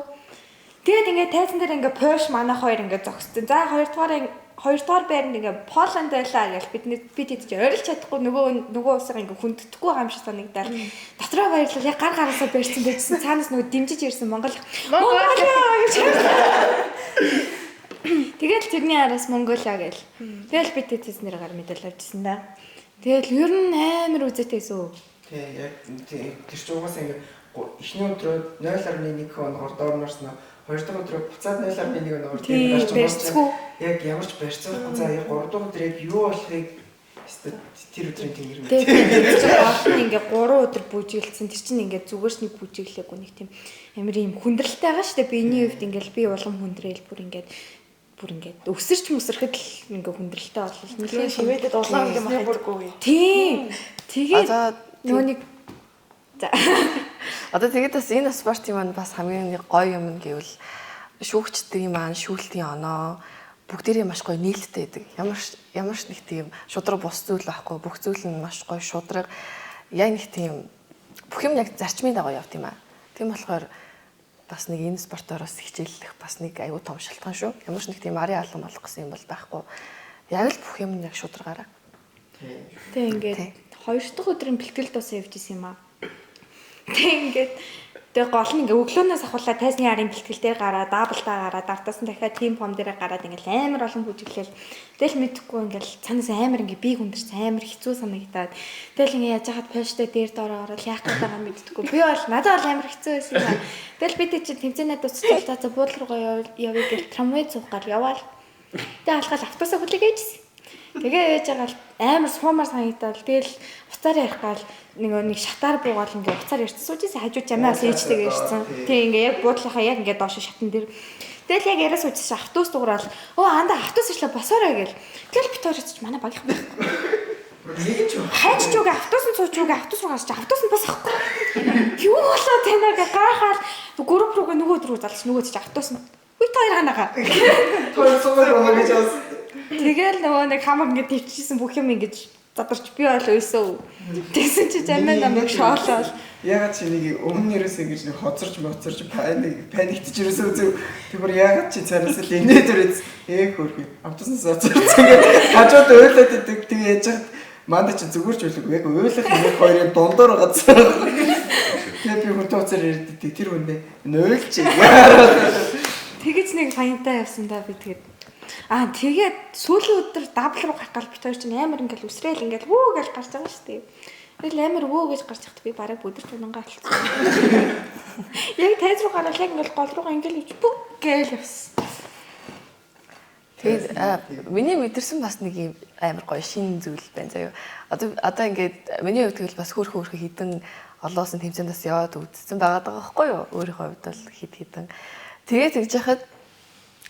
Тэгээд ингээд тайзан дээр ингээд Porsche манай хоёр ингээд зогссон. За хоёрдугаар хоёрдугаар байранд ингээ Поланд байлаа гэж бид хэд ч ойрлж чадахгүй нөгөө усаар ингээ хүнддэхгүй байгаа юм шиг санагдаад дотроо баярлал яг гар гараасаа барьсан байжсэн цаанаас нөгөө дэмжиж ирсэн Монгол тэгэл тэрний араас Монголиа гээл. Тэгэл бид тэснэр гар мэдэл авчихсан да. Тэгэл ер нь амар үзэтэйсэн үү. Тий яг тэр ч угаасаа ингээ эхний өдрөө 0.1 хоногор доорнорсноо хоёр дахь өдрөө буцаад 0.1 хоногор тэр гарч байгаа. Яг ямар ч барьцаахгүй за яг 3 дахь өдөр яг юу болохыг тэр өдрийн тэнгэр мэд. Тэгээд олон ингээ 3 өдөр бүжиглсэн. Тэр чинь ингээ зүгээрс нэг бүжиглээгүй нэг тийм амар юм хүндрэлтэй байгаа шүү дээ. Биений хувьд ингээл би улам хүндрээл бүр ингээд өсөрч мөсөрөхөд л ингээ хүндрэлтэй болол. Нэлээд шивэдэд улаан юм хайдаггүй. Тийм. Тэгээд нөгөө нэг за Одоо тэгээд бас энэ спортын маань бас хамгийн гоё юм гэвэл шүүгчдийн маань шүүлтийн оноо бүгдээрээ маш гоё нээлттэй байдаг. Ямар ч нэг тийм шудраг бус зүйл байхгүй. Бүх зүйл нь маш гоё шудраг. Яг нэг тийм бүх юм яг зарчмын дагуу явт юм аа. Тийм болохоор бас нэг энэ спортороос хичээллэх бас нэг аюу том шалтгаан шүү. Ямар ч нэг тийм арын алган болох гэсэн юм бол байхгүй. Яг л бүх юм яг шудрагаараа. тэг ингээд хоёр дахь өдрийн бэлтгэл дуусаа явж исэн юм аа. Тэг ингээд тэг гол нь ингээ өглөөнөөс ахуулаад тайсны арын бэлтгэл дээр гараад даблтаа гараад дартаас нь дахиад тим фом дээр гараад ингээл амар олон бүжиглээл тэгэл мэдхгүй ингээл цанаас амар ингээ би хүндэрч амар хэцүү санагдаад тэгэл ингээ яаж хаад поштой дээр доороо орол яах гээд байгаа мэддэггүй би бол надад бол амар хэцүү байсан юм. Тэгэл бид чинь тэмцээнээ дуусчихлаа за буудлын руу явъя гэл трамвай цугаар яваал. Тэг алхаал автобусаа хүлээгээжсэн. Тэгээ ээж байгаа амар суумаар санагдал тэгэл уцаар ярих гал нэг шатаар буугаал ингээ уцаар ярьсан суужсэн хажууд жамаас ээжтэйгээ ирсэн. Тэг ингээ яг буудлынхаа яг ингээ доош шатан дээр. Тэгэл яг яриа суужсэн автобус дуурал анда автобус ирлээ босоорой гэл. Тэгэл бит хоёрч манай багийнхан байхгүй. Хайч чуг автобус сууч чуг автобус руу гарч автобус нь босохгүй. Юу болоо танаа гэ гайхаад групп руугаа нөгөө өдрөө залж нөгөө ч автобус нь үе хоёр ханага. Тэр суугаар оноо гэж бас. Тэгэл нөгөө нэг хамаг ингэ төвчсэн бүх юм ингэж задарч би бол өсөө. Тэгсэн чи замын намайг шоолол. Ягаад чи нэг өмнөрөөсөө гэж нэг хоцорч паниктж ирсэн үү? Тэгвэр ягаад чи цараас л инээд ирээд хөрхий. Автобуснаас оцорч ингэ хажууд ойлоод идэг тэгээ яаж хад манда чи зүгээрч үлэг яг ойлох нэг хоёрын дундуур газар. Тэгээ би хүн тооцоор ирдэг тэр хүндээ ойлч. Тэгэж нэг саянтай явсан да би тэгээд тэгээд сүүлийн өдөр дабл руу гарах гал бит хоёр чинь амар ингээл үсрээл ингээл вүү гэж гарч байгаа шүү дээ. Тэгэл амар вүү гэж гарч ихт би бараг бүдэрч унангаа алцсан. Яг тайз руу гараад яг ингээл гол руугаа ингээл ич бүг гээл явсан. Тэгээд миний мэдэрсэн бас нэг юм амар гоё шин зүйл байна заяа. Одоо ингээд миний хувьд тэгэл бас хөөрхөн хідэн олоосон тэмцээндээс яваад үзсэн байгаа байхгүй юу? Өөрийнхөө хувьд бол хідэн. Тэгээд тэгж яхад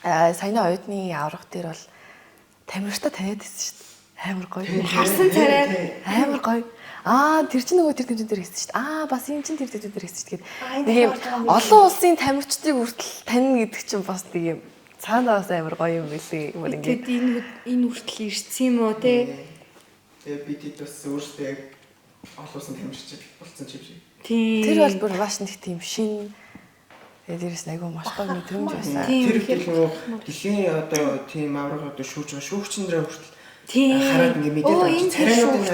саяны оюутны аврах дээр бол тамирчтай таниад байсан шүү дээ. Амар гоё. Харсан царай амар гоё. Тэр чинь нөгөө тэр тэмцээн дээр хийсэн шүү дээ. Бас энэ чинь тэр тэмцээн дээр хийсэн шүү дээ. Нэг юм олон улсын тамирчдыг хүртэл таньна гэдэг чинь бас нэг юм цаанаа бас амар гоё юм билий юм ингээд. Тэгэд энэ хүртэл ирсэн юм уу те? Тэгээ бид хэд бас өөрсдөө яг олон улсын тамирчид болсон ч юм шиг. Тэр бол бүр маш нэг тийм шин дээрээс айгүй маш гоё мэдрэмж байсан. Тэр их нөгөө дэлхийн одоо тийм авраг одоо шүүж байгаа шүүгчнэрээ хүртэл хараад ингэ мэдээд байгаа царайнуудын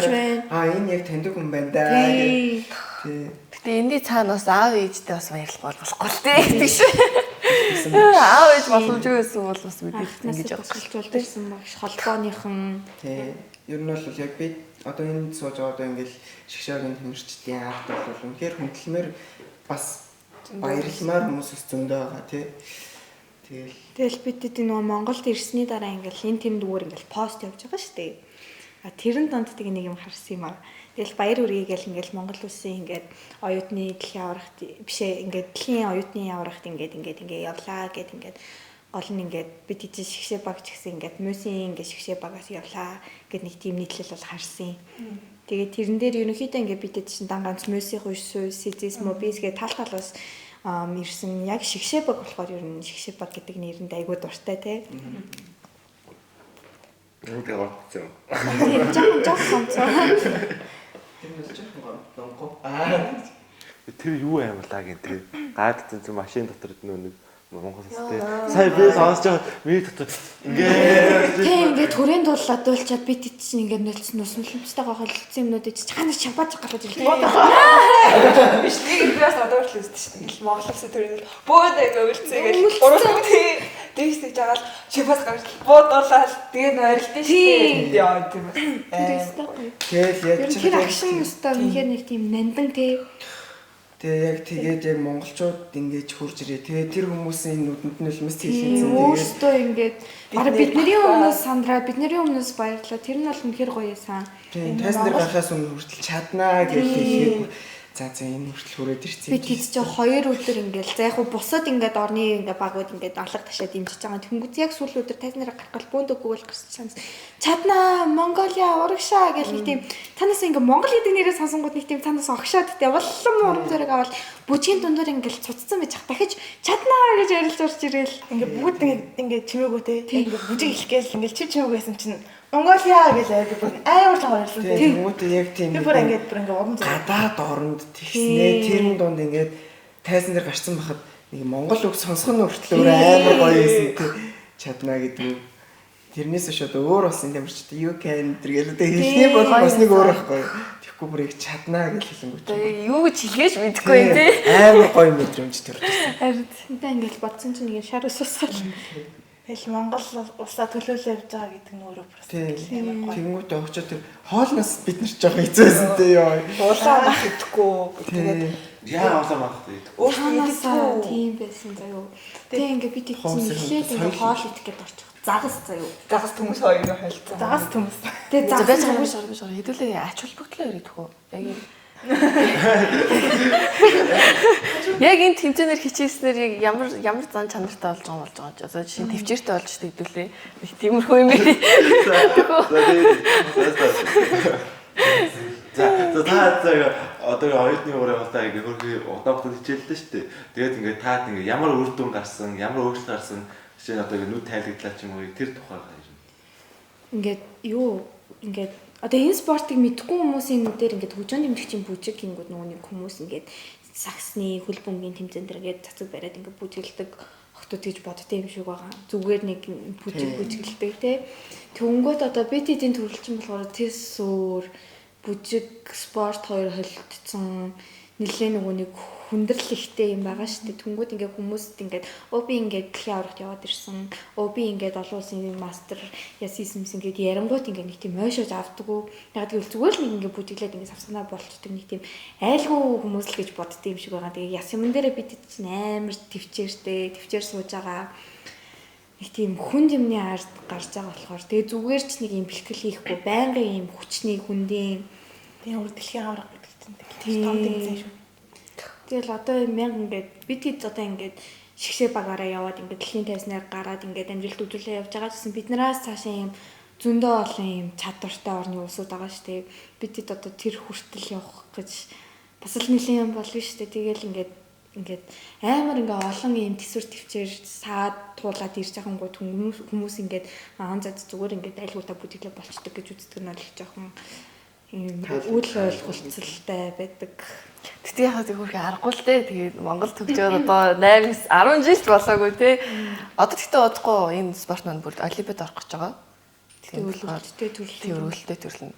хараад энэ яг таньдаг хүн байна да гэх. Гэтэ эндий цаанаас аав ээжтэй бас баярлах болохгүй л дээ гэдэг шиг. Аав ээж боломжгүй байсан бол бас мэдээд ингэж явуулж байсан багш холбооныхан. Ер нь бол яг би одоо энэ сууж байгаа одоо ингээл шгшаагийн тамирчдын ард бол үнэхээр хүндэлмээр бас баярламаар хүмүүс зөндөө байгаа тий. Тэгэл бид нөгөө Монголд ирсний дараа ингээл энэ тэм дүүр ингээл пост явж байгаа шүү дээ. Тэрэн донд тийг нэг юм харсан юм аа. Тэгэл баяр үргээгээл ингээл Монгол улсын ингээд оюутны дэлхийн аврагт бишээ ингээд дэлхийн оюутны аврагт ингээд явлаа гэд ингээд гол нь ингээд бид тийч шгшээ баг ч гэсэн ингээд мөсийн ингээд шгшээ багаас явлаа гэд нэг тийм нийтлэл бол харсан. Тэгээд тэрэн дээр ерөнхийдөө ингээд бид чинь дан ганц мөсийн хүйсүү сизисмо бисгээ талхалаас ирсэн яг шгшээ баг болохоор ер нь шгшээ баг гэдэг нэрэнд айгүй дуртай тий. Юу гэх юм. Жаахан Тэр юу аймлаа гэнтэй. Гаад зэн машин дотор нэг Монголоос тий. Сая би сонсож байгаа миний дотор ингээд Тэг ингээд хүрээнд дуулаад дуйлчаад би тийч ингээд нөлцсөн нусмалчтайгаа холилдсон юмнуудыг чи чанаас шабааж гаргаж ирлээ. Биш нэг би бас одоо хүртэл үздэг шүү дээ. Монголоос төрөнд бөөд ингээ үлцээ гэж гурван тий. Тэгсэж жагаал шибас гарч буудуулаад тэгээ нойрлтын шүү дээ. Яа тийм ээ. Тэгэл яг Тэр акшн өстой үнэхээр нэг тийм нандан тий. тэгээ яг тэгээд яг монголчууд ингэж хурж ирээ. Тэгээ тэр хүмүүсийн нүдэнд нь л мэс хэлсэн. Тэгээд Өөртөө ингээд бараг бидний өмнөөс сандраа бидний өмнөөс баярлаа. Тэр нь бол үнэхээр гоё байсан. тийм тайзан дээр гарахаас өмнө хүртэл чаднаа гэж хэлэхэд за энэ хүртэл хүрээд ирсэн. Би тийч ч 2 өдөр ингээл за яг хуу бусад ингээд орны ингээд багууд ингээд алга ташаа дэмжиж байгаа. Тэнгүүц яг сүүл өдөр тайзнараа гаргал бөөндөггүй бол гарч чанс. Чаднаа Монголиа урагшаа гэх нэг тийм танаас ингээд Монгол гэдэг нэрээ сонсонгууд нэг тийм танаас огшоод тэ улам урам зориг аваад бүжгийн дундуур ингээд цуцсан байж дахиж чаднаа гэж ярилж урж ирээл. Ингээ бүгд ингээ чимээгүү те. Ингээ бүжиг хэлгээл ингээ чимээг байсан чинь Монголиа гэж айдаг бүр амар л хорлсон те. Тэнгүүтээ яг тийм Би бүр ингээ урам зориг. гадаад оронд тэгснээ тэрэн донд ингээд тайзан дээр гарцсан байхад нэг монгол үг сонсох нь хүртэл амар гоё байсан тий чаднаа гэдэг. Тэрнээс шууд өөр бас энэ ямарч you can тэргээл одоо хэлний бол бас нэг өөр байхгүй. Тэгэхгүй бүр яг чаднаа гэж хэлэнгүүт. Юу гэж хэлгээж мэдэхгүй юм тий. Амар гоё мэдрэмж төрчихсөн. Харин энэ ингээд бодсон чинь ингээд шар усусаа. Тэгэл Монгол улсаа төлөөлөө явж байгаа гэдэг нь өөрөө бас Тэнгүүтээ очоод тэр хоолноос бид нар ч жоохон хэцүүсэн тий ёо. Улаан мах идэхгүй. Тэгээд яа улаан мах тий. Өөртөө тийм байсан заяа. Тэгээ ингээд бид тийчсэн эхлээд ингээд хоол идэх гээд орчих. Загас заяа. загас хүмүүс хоёрын хайлтсан. загас төмс. Тэгээ За загас байж байгаа хэдүүлээ ач холбогдлоо яригдах уу? Яг энэ тэмцээнээр хичээснээр яг ямар зан чанартай болж байгаа ч одоо жишээ нь төвчээртэй болж хэдүүлээ. Их тиймэрхүү юм бэ. За та одоо оюутны урагтаа ингээ хөрхи удаа хичээллээ шүү дээ. Тэгээд ингээ таад ингээ ямар үр дүн гарсан, ямар өөрчлөлт гарсан жишээ нь одоо ингээ нүд тайлгдлаа ч юм уу тэр тухайгаар юм. ингээд юу ингээд одоо энэ спортыг мэдхгүй хүмүүсийн нүдээр ингээд хөгжөөнд дэмжигчийн бүжиг гингүүд нөгөө нэг хүмүүс ингээд саксны хөлбөмбөгийн тэмцээн дээр ингээд цацаг бариад ингээд бүжиглдэг охтууд гэж боддог юм шиг байгаа. Зүгээр нэг бүжиглдэг те. Тэнгүүд одоо бид эдийн төрөлчин болохоор тэсүр бүжиг спорт хоёр холилдсон нэлээ нөгөө нэг хүндрэл ихтэй юм байгаа шүү дээ. Тэнгүүд ингээд хүмүүст ингээд би ингээд дэлхийн аврагт яваад ирсэн. Би ингээд олон улсын мастер ясисмс ингээд ярангуут ингээд нэг тийм ойшоож авдаггүй. Яг гэвэл зүгээр л нэг ингээд бүжиглээд ингээд савсанаа болчдөг нэг тийм айлгүй хүмүүс л гэж боддөг юм шиг байгаа. Тэгээ яс юм дээрээ бид чинь амар төвчээр сууж байгаа. Нэг тийм хүнд юмны ард гарч байгаа болохоор тэгээ зүгээр ч нэг юм бэлтгэл хийхгүй байнгын юм хүчний хүндийн Би өөр дэлхийн авраг гэдэг чинь тийм том тэмцээн шүү. Тэгэл одоо 1000 ингээд бид хэд одоо ингээд шигшээ багаараа яваад ингээд дэлхийн тайзнаар гараад ингээд амжилт үзүүлээ явж байгаа гэсэн биднээс цаашаа юм зөндөө олон юм чадвартай орны улсууд байгаа шүү дээ. Бид хэд одоо тэр хүртэл явах гэж бас л нэлийн юм болно шүү дээ. Тэгэл ингээд амар ингээ олон юм төсвөр төвчээр саад туулаад ирж байгаа хүмүүс ингээд зад зүгээр ингээд айлгуудаа бүтэглээ болчдөг гэж үздэг нь л жоохон юм үйл ойлголцолтой байдаг. Тэгтээ яхаа тэг хөрхи аргагүй л дээ. Тэгээд Монгол төгжөөд одоо 8-10 жилч болоогүй тий. Одоо тэгтээ удахгүй энэ спорт маань бүр олимпиад орох гэж байгаа. Өргөлттэй төрлөн.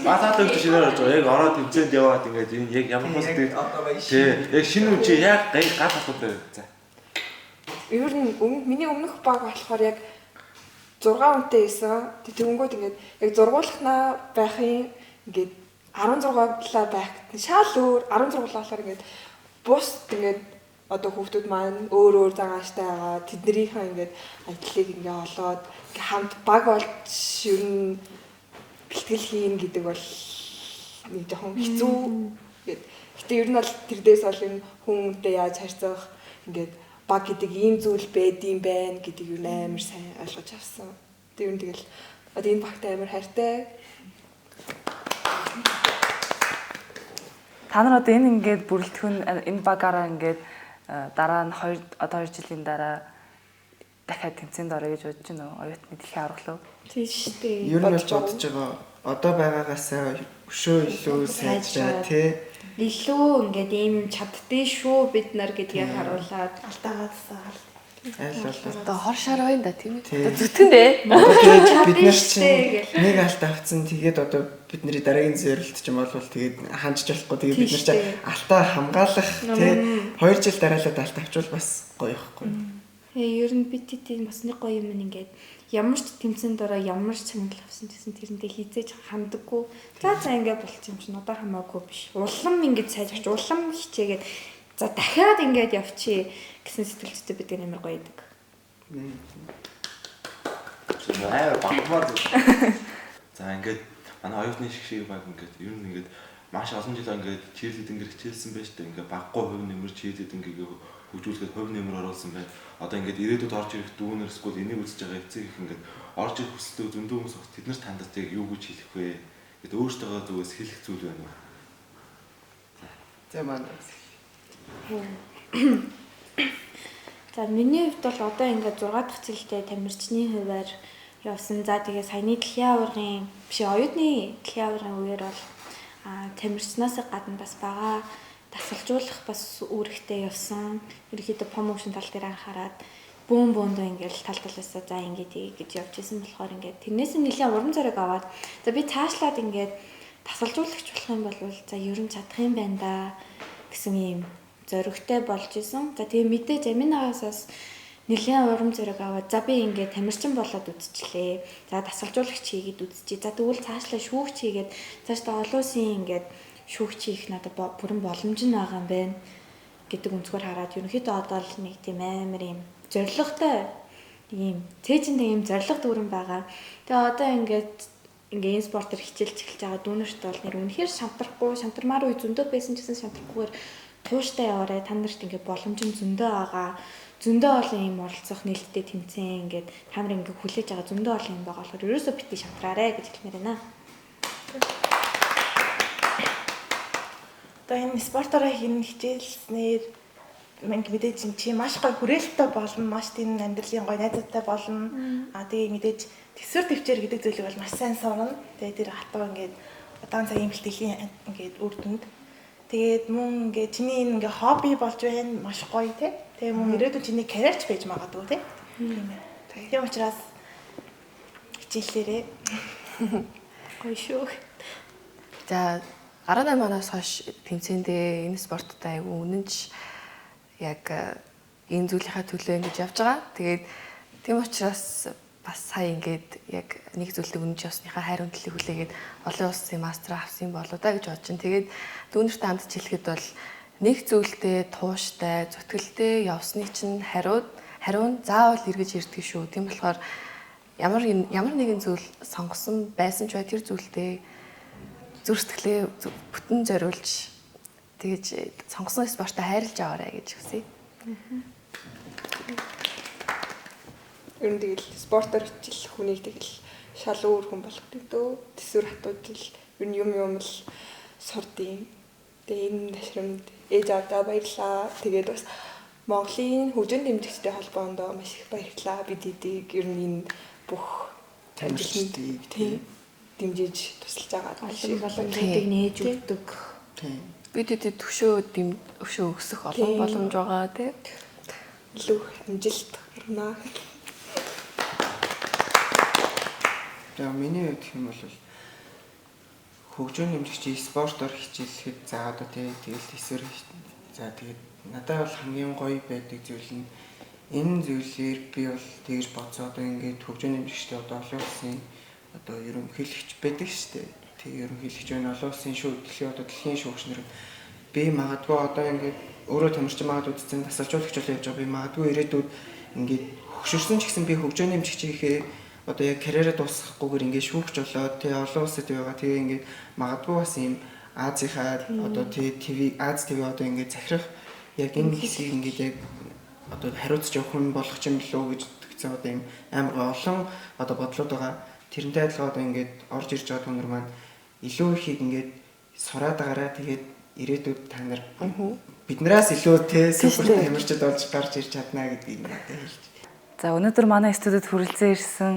Базаа төгч шинээр орж байгаа. Яг ороод тэмцээнд яваад ингээд энэ яг ямар хүмүүс тий. Яг шинэ үчи яг гал хатуутай байна. За. Ер нь миний өмнөх баг болохоор яг 6 хүнтэй байсан. Тэгэнгүүт ингээд яг зургуулахнаа байхын ингээд 16-лаа байх шал өөр 16 болохоор ингээд бус ингээд одоо хүүхдүүд маань өөр цагааштай байгаа. Тэднэрийнхээ ингээд ажлыг ингээд олоод хамт баг болж ер нь бэлтгэл хийн гэдэг бол нэг жоохон хэцүү. Гэтэ ер нь бол тэр дээс бол энэ хүмүүнтэй яаж харьцах ингээд баг гэдэг ийм зүйл байдсан байна гэдэг юу амар сайн ойлгож авсан. Тэр юм тэгэл одоо энэ багтай амар хайртай. Та нар одоо энэ ингээд бүрэлдэхүүн энэ багаараа ингээд дараа нь 2 жилийн дараа дахиад тэмцээнд орё гэж бодож байна уу? Оюутны дэлхийн аврал. Тийм шүү дээ. Ер нь бол бодож байгаа. Одоо байгаагаасаа өшөө илүү сайжраа тий. Илүү ингээд ийм юм чаддээ шүү бид нар гэдгийг харуулад Алтаагаасаа Айл болоо. Одоо хор шар байна да тийм ээ. Зүтгэндээ. Тэгээд бид нар штэ чинь нэг алт авцсан. Тэгээд одоо бидний дараагийн зорилт ч юм бол тэгээд хандж болохгүй. Тэгээд бид нар чинь алтаа хамгаалах тий 2 жил дараалаад алт авчвал бас гоё ихгүй. Ер нь бид тийм бас нэг гоё юм ингээд ямар ч тэмцээнд ороо ямар ч чанал авсан гэсэн тэрнтэй хизээж хандаггүй. За ингээд болчих юм чинь одоо хамаагүй биш. Улам ингээд сайжирч улам хичээгээд за дахиад ингээд явчих гэсэн сэтгэлтэй бид нэмэр гоё идэг. Аа багмаар. За ингээд манай оюутны шиг баг ингээд ер нь ингээд маш олон жил ингээд чийлэд ингээд хичээлсэн байж тээ ингээд баггүй хувь нэмэр чийлэд ингээд хөгжүүлэхэд хувь нэмэр оруулсан байна. Одоо ингээд ирээдүйд орж ирэх дүүнер эсвэл энийг үзэж байгаа эцэг их ингээд орж ирэх хүсэлтэй зөндөө хүмүүс багт тэд нарт хандаж яг юу гэж хэлэх вэ? Гэт өөртөө зүгээс хэлэх зүйл байна уу? За маань. За миний хувьд бол одоо ингээд 6 дахь жилдээ тамирчны хуваар явсан. За тэгээ саяны дэлхийн аваргын биш оюутны дэлхийн аваргын үеэр бол тамирчнаас гадна бас бага тасалжуулах бас үүрэгтэй явсан. Ерөнхийдөө промошн тал дээр анхаарад бөөндөө ингээд тал талаасаа за ингээд гэж явж исэн болохоор ингээд тэрнээс нь нэлээд урам зориг аваад за би цаашлаад ингээд тасалжуулагч болох юм бол за ер нь чадах юм байна да гэсэн юм зоригтой болж исэн. За тэгээ мэдээж аминагаас нэлээд урам зориг аваад за би ингээд тамирчин болоод үзчихлээ. За тасалжуулагч хийгээд үзчихье. За тэгвэл цаашлаа шүүгч хийгээд цаашдаа олон улсын ингээд шүүгч хийх надад бүрэн боломж нь байгаа юм байна гэдэг өнцгөр хараад ерөнхийдөө одоо л нэг тийм амар юм зоригтой ийм цээжиндээ ийм зориг дүүрэн байгаа. Тэгээ одоо ингээд энэ спортоор хичээлж эхэлж байгаа дүүнерт бол нэр үнэхээр шантарахгүй шантармаар үе зөндөө байсан гэсэн шантарахгүйгээр тууштай яваарай та нарт ингээд боломж нь зөндөө байгаа. Зөндөө олон юм оролцох нээлттэй тэмцээн ингээд та нар ингээд хүлээж байгаа зөндөө олон юм байгаа болохоор ерөөсөө бити шантраарэ гэж хэлмээр байна. Одоо энэ спортоор хийнэ хичээлснээр мэнг мэдээж чи маш гоё хүрээлттэй болно, маш тийм амьдралын гоё найзуудтай болно. Тэгээ мэдээж төсвөр төвчээр гэдэг зүйлийг бол маш сайн сурна. Тэгээ тэр хатгаа ингээд удаан цагийн бэлтгэлийн ингээд үр дүнд. Тэгээд мөн ингээд чиний энэ ингээд хобби болж байна, маш гоё тий. Тэгээ мөн ирээдүйд чиний карьерч байж магадгүй тий. Тийм учраас хичээлээрээ гоё шүү. За 18 оноос хойш тэмцээндээ энэ спорттой айгүй үнэнч яг энэ зүйлийнхаа төлөө ингэж явж байгаа. Тэгээд тийм учраас бас сая ингээд яг нэг зүйлийг үнэнч явсныхаа хайр үнэлийг хүлээгээд олон улсын мастер авсан болоо да гэж бодож байна. Тэгээд дүүнэрт хандж хэлэхэд бол нэг зүйлдээ тууштай, зүтгэлтэй явсны чинь хариун заавал эргэж ирдэг шүү. Тийм болохоор ямар нэгэн зүйл сонгосон байсан ч бай тэр зүйлдээ зүр сэтгэлээ бүтэн зориулж тэгэж сонгосон спортоо хайрлаж аваарай гэж хүсье. Ер нь тэгэл спортоор хичээл хүнийг тэгэл шал өөр хүн болгодог дөө. Тэсвэр хатуужил ер нь юм л сурдیں۔ Тэгээ энэ ташрамд ээж авдаа баярлаа. Тэгээд бас Монголын хөгжин дэмжигчтэй холбоонд маш их баярлалаа. Бид эдийг ер нь энэ бүх тамирчдыг дэмжиж тусалж байгаа Олон боломжуудыг нээж өгдөг. Бид эдийн өшөө өсөх олон боломж байгаа тийм. Илүү амжилт гарна. За миний хувьд юм бол хөгжин нэмжигч спортоор хичээлэхэд за одоо тэгэл эсвэр за тэгээд надад бол хамгийн гоё байдаг зүйл нь энэ зүйлээр би бол тэгж бодсоо одоо ингээд хөгжин нэмжигчтэй одоо олон улсын одоо ерөнхийлөгч байдаг шүү дээ. Тэгээ ерөнхийлөгч байна олон улсын дэлхийн шүүгч нар би магадгүй одоо ингээд өөрөө тамирчин магадгүй үзсэн тасалжуулагч бол явж байгаа би магадгүй ирээдүйд ингээд хөгшөрсөн ч гэсэн би хөгжин нэмжигч хийхээ одоо яг карьераа дуусгахгүйгээр ингээд шүүгч болоод тэгээ олон улсад байгаа. Тэгээ ингээд магадгүй бас ийм Азийнхаа одоо ТV Аз ТV одоо ингээд захирах яг энэ хэсгийг ингээд яг одоо хариуцж явах хүн болох юм болов гэж тэгсэн одоо ийм амар олон одоо бодлууд байгаа. Тэрнтэй адилхан одоо ингээд орж ирж байгаа түнэр маань илүү ихийг ингээд сураад байгаараа тэгээд ирээдүйд та нар биднээс илүү супер тамирчид болж гарч ирж чадна гэдгийг надад хэлж. За өнөөдөр манай студид хүрэлцэн ирсэн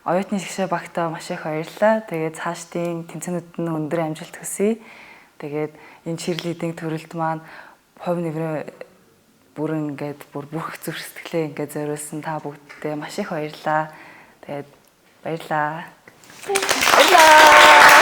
оюутны шгшээ багтаа маш их баярлалаа. Тэгээд цаашдын тэмцээнүүд нь өндөр амжилт хүсье. Тэгээд энэ чирлидинг төрөлд маань хувь нэмрээ бүрэн ингээд бүх зүрх сэтгэлээ ингээд зориулсан та бүгдээ маш их баярлалаа. Тэгээд баярлалаа. Баярлалаа.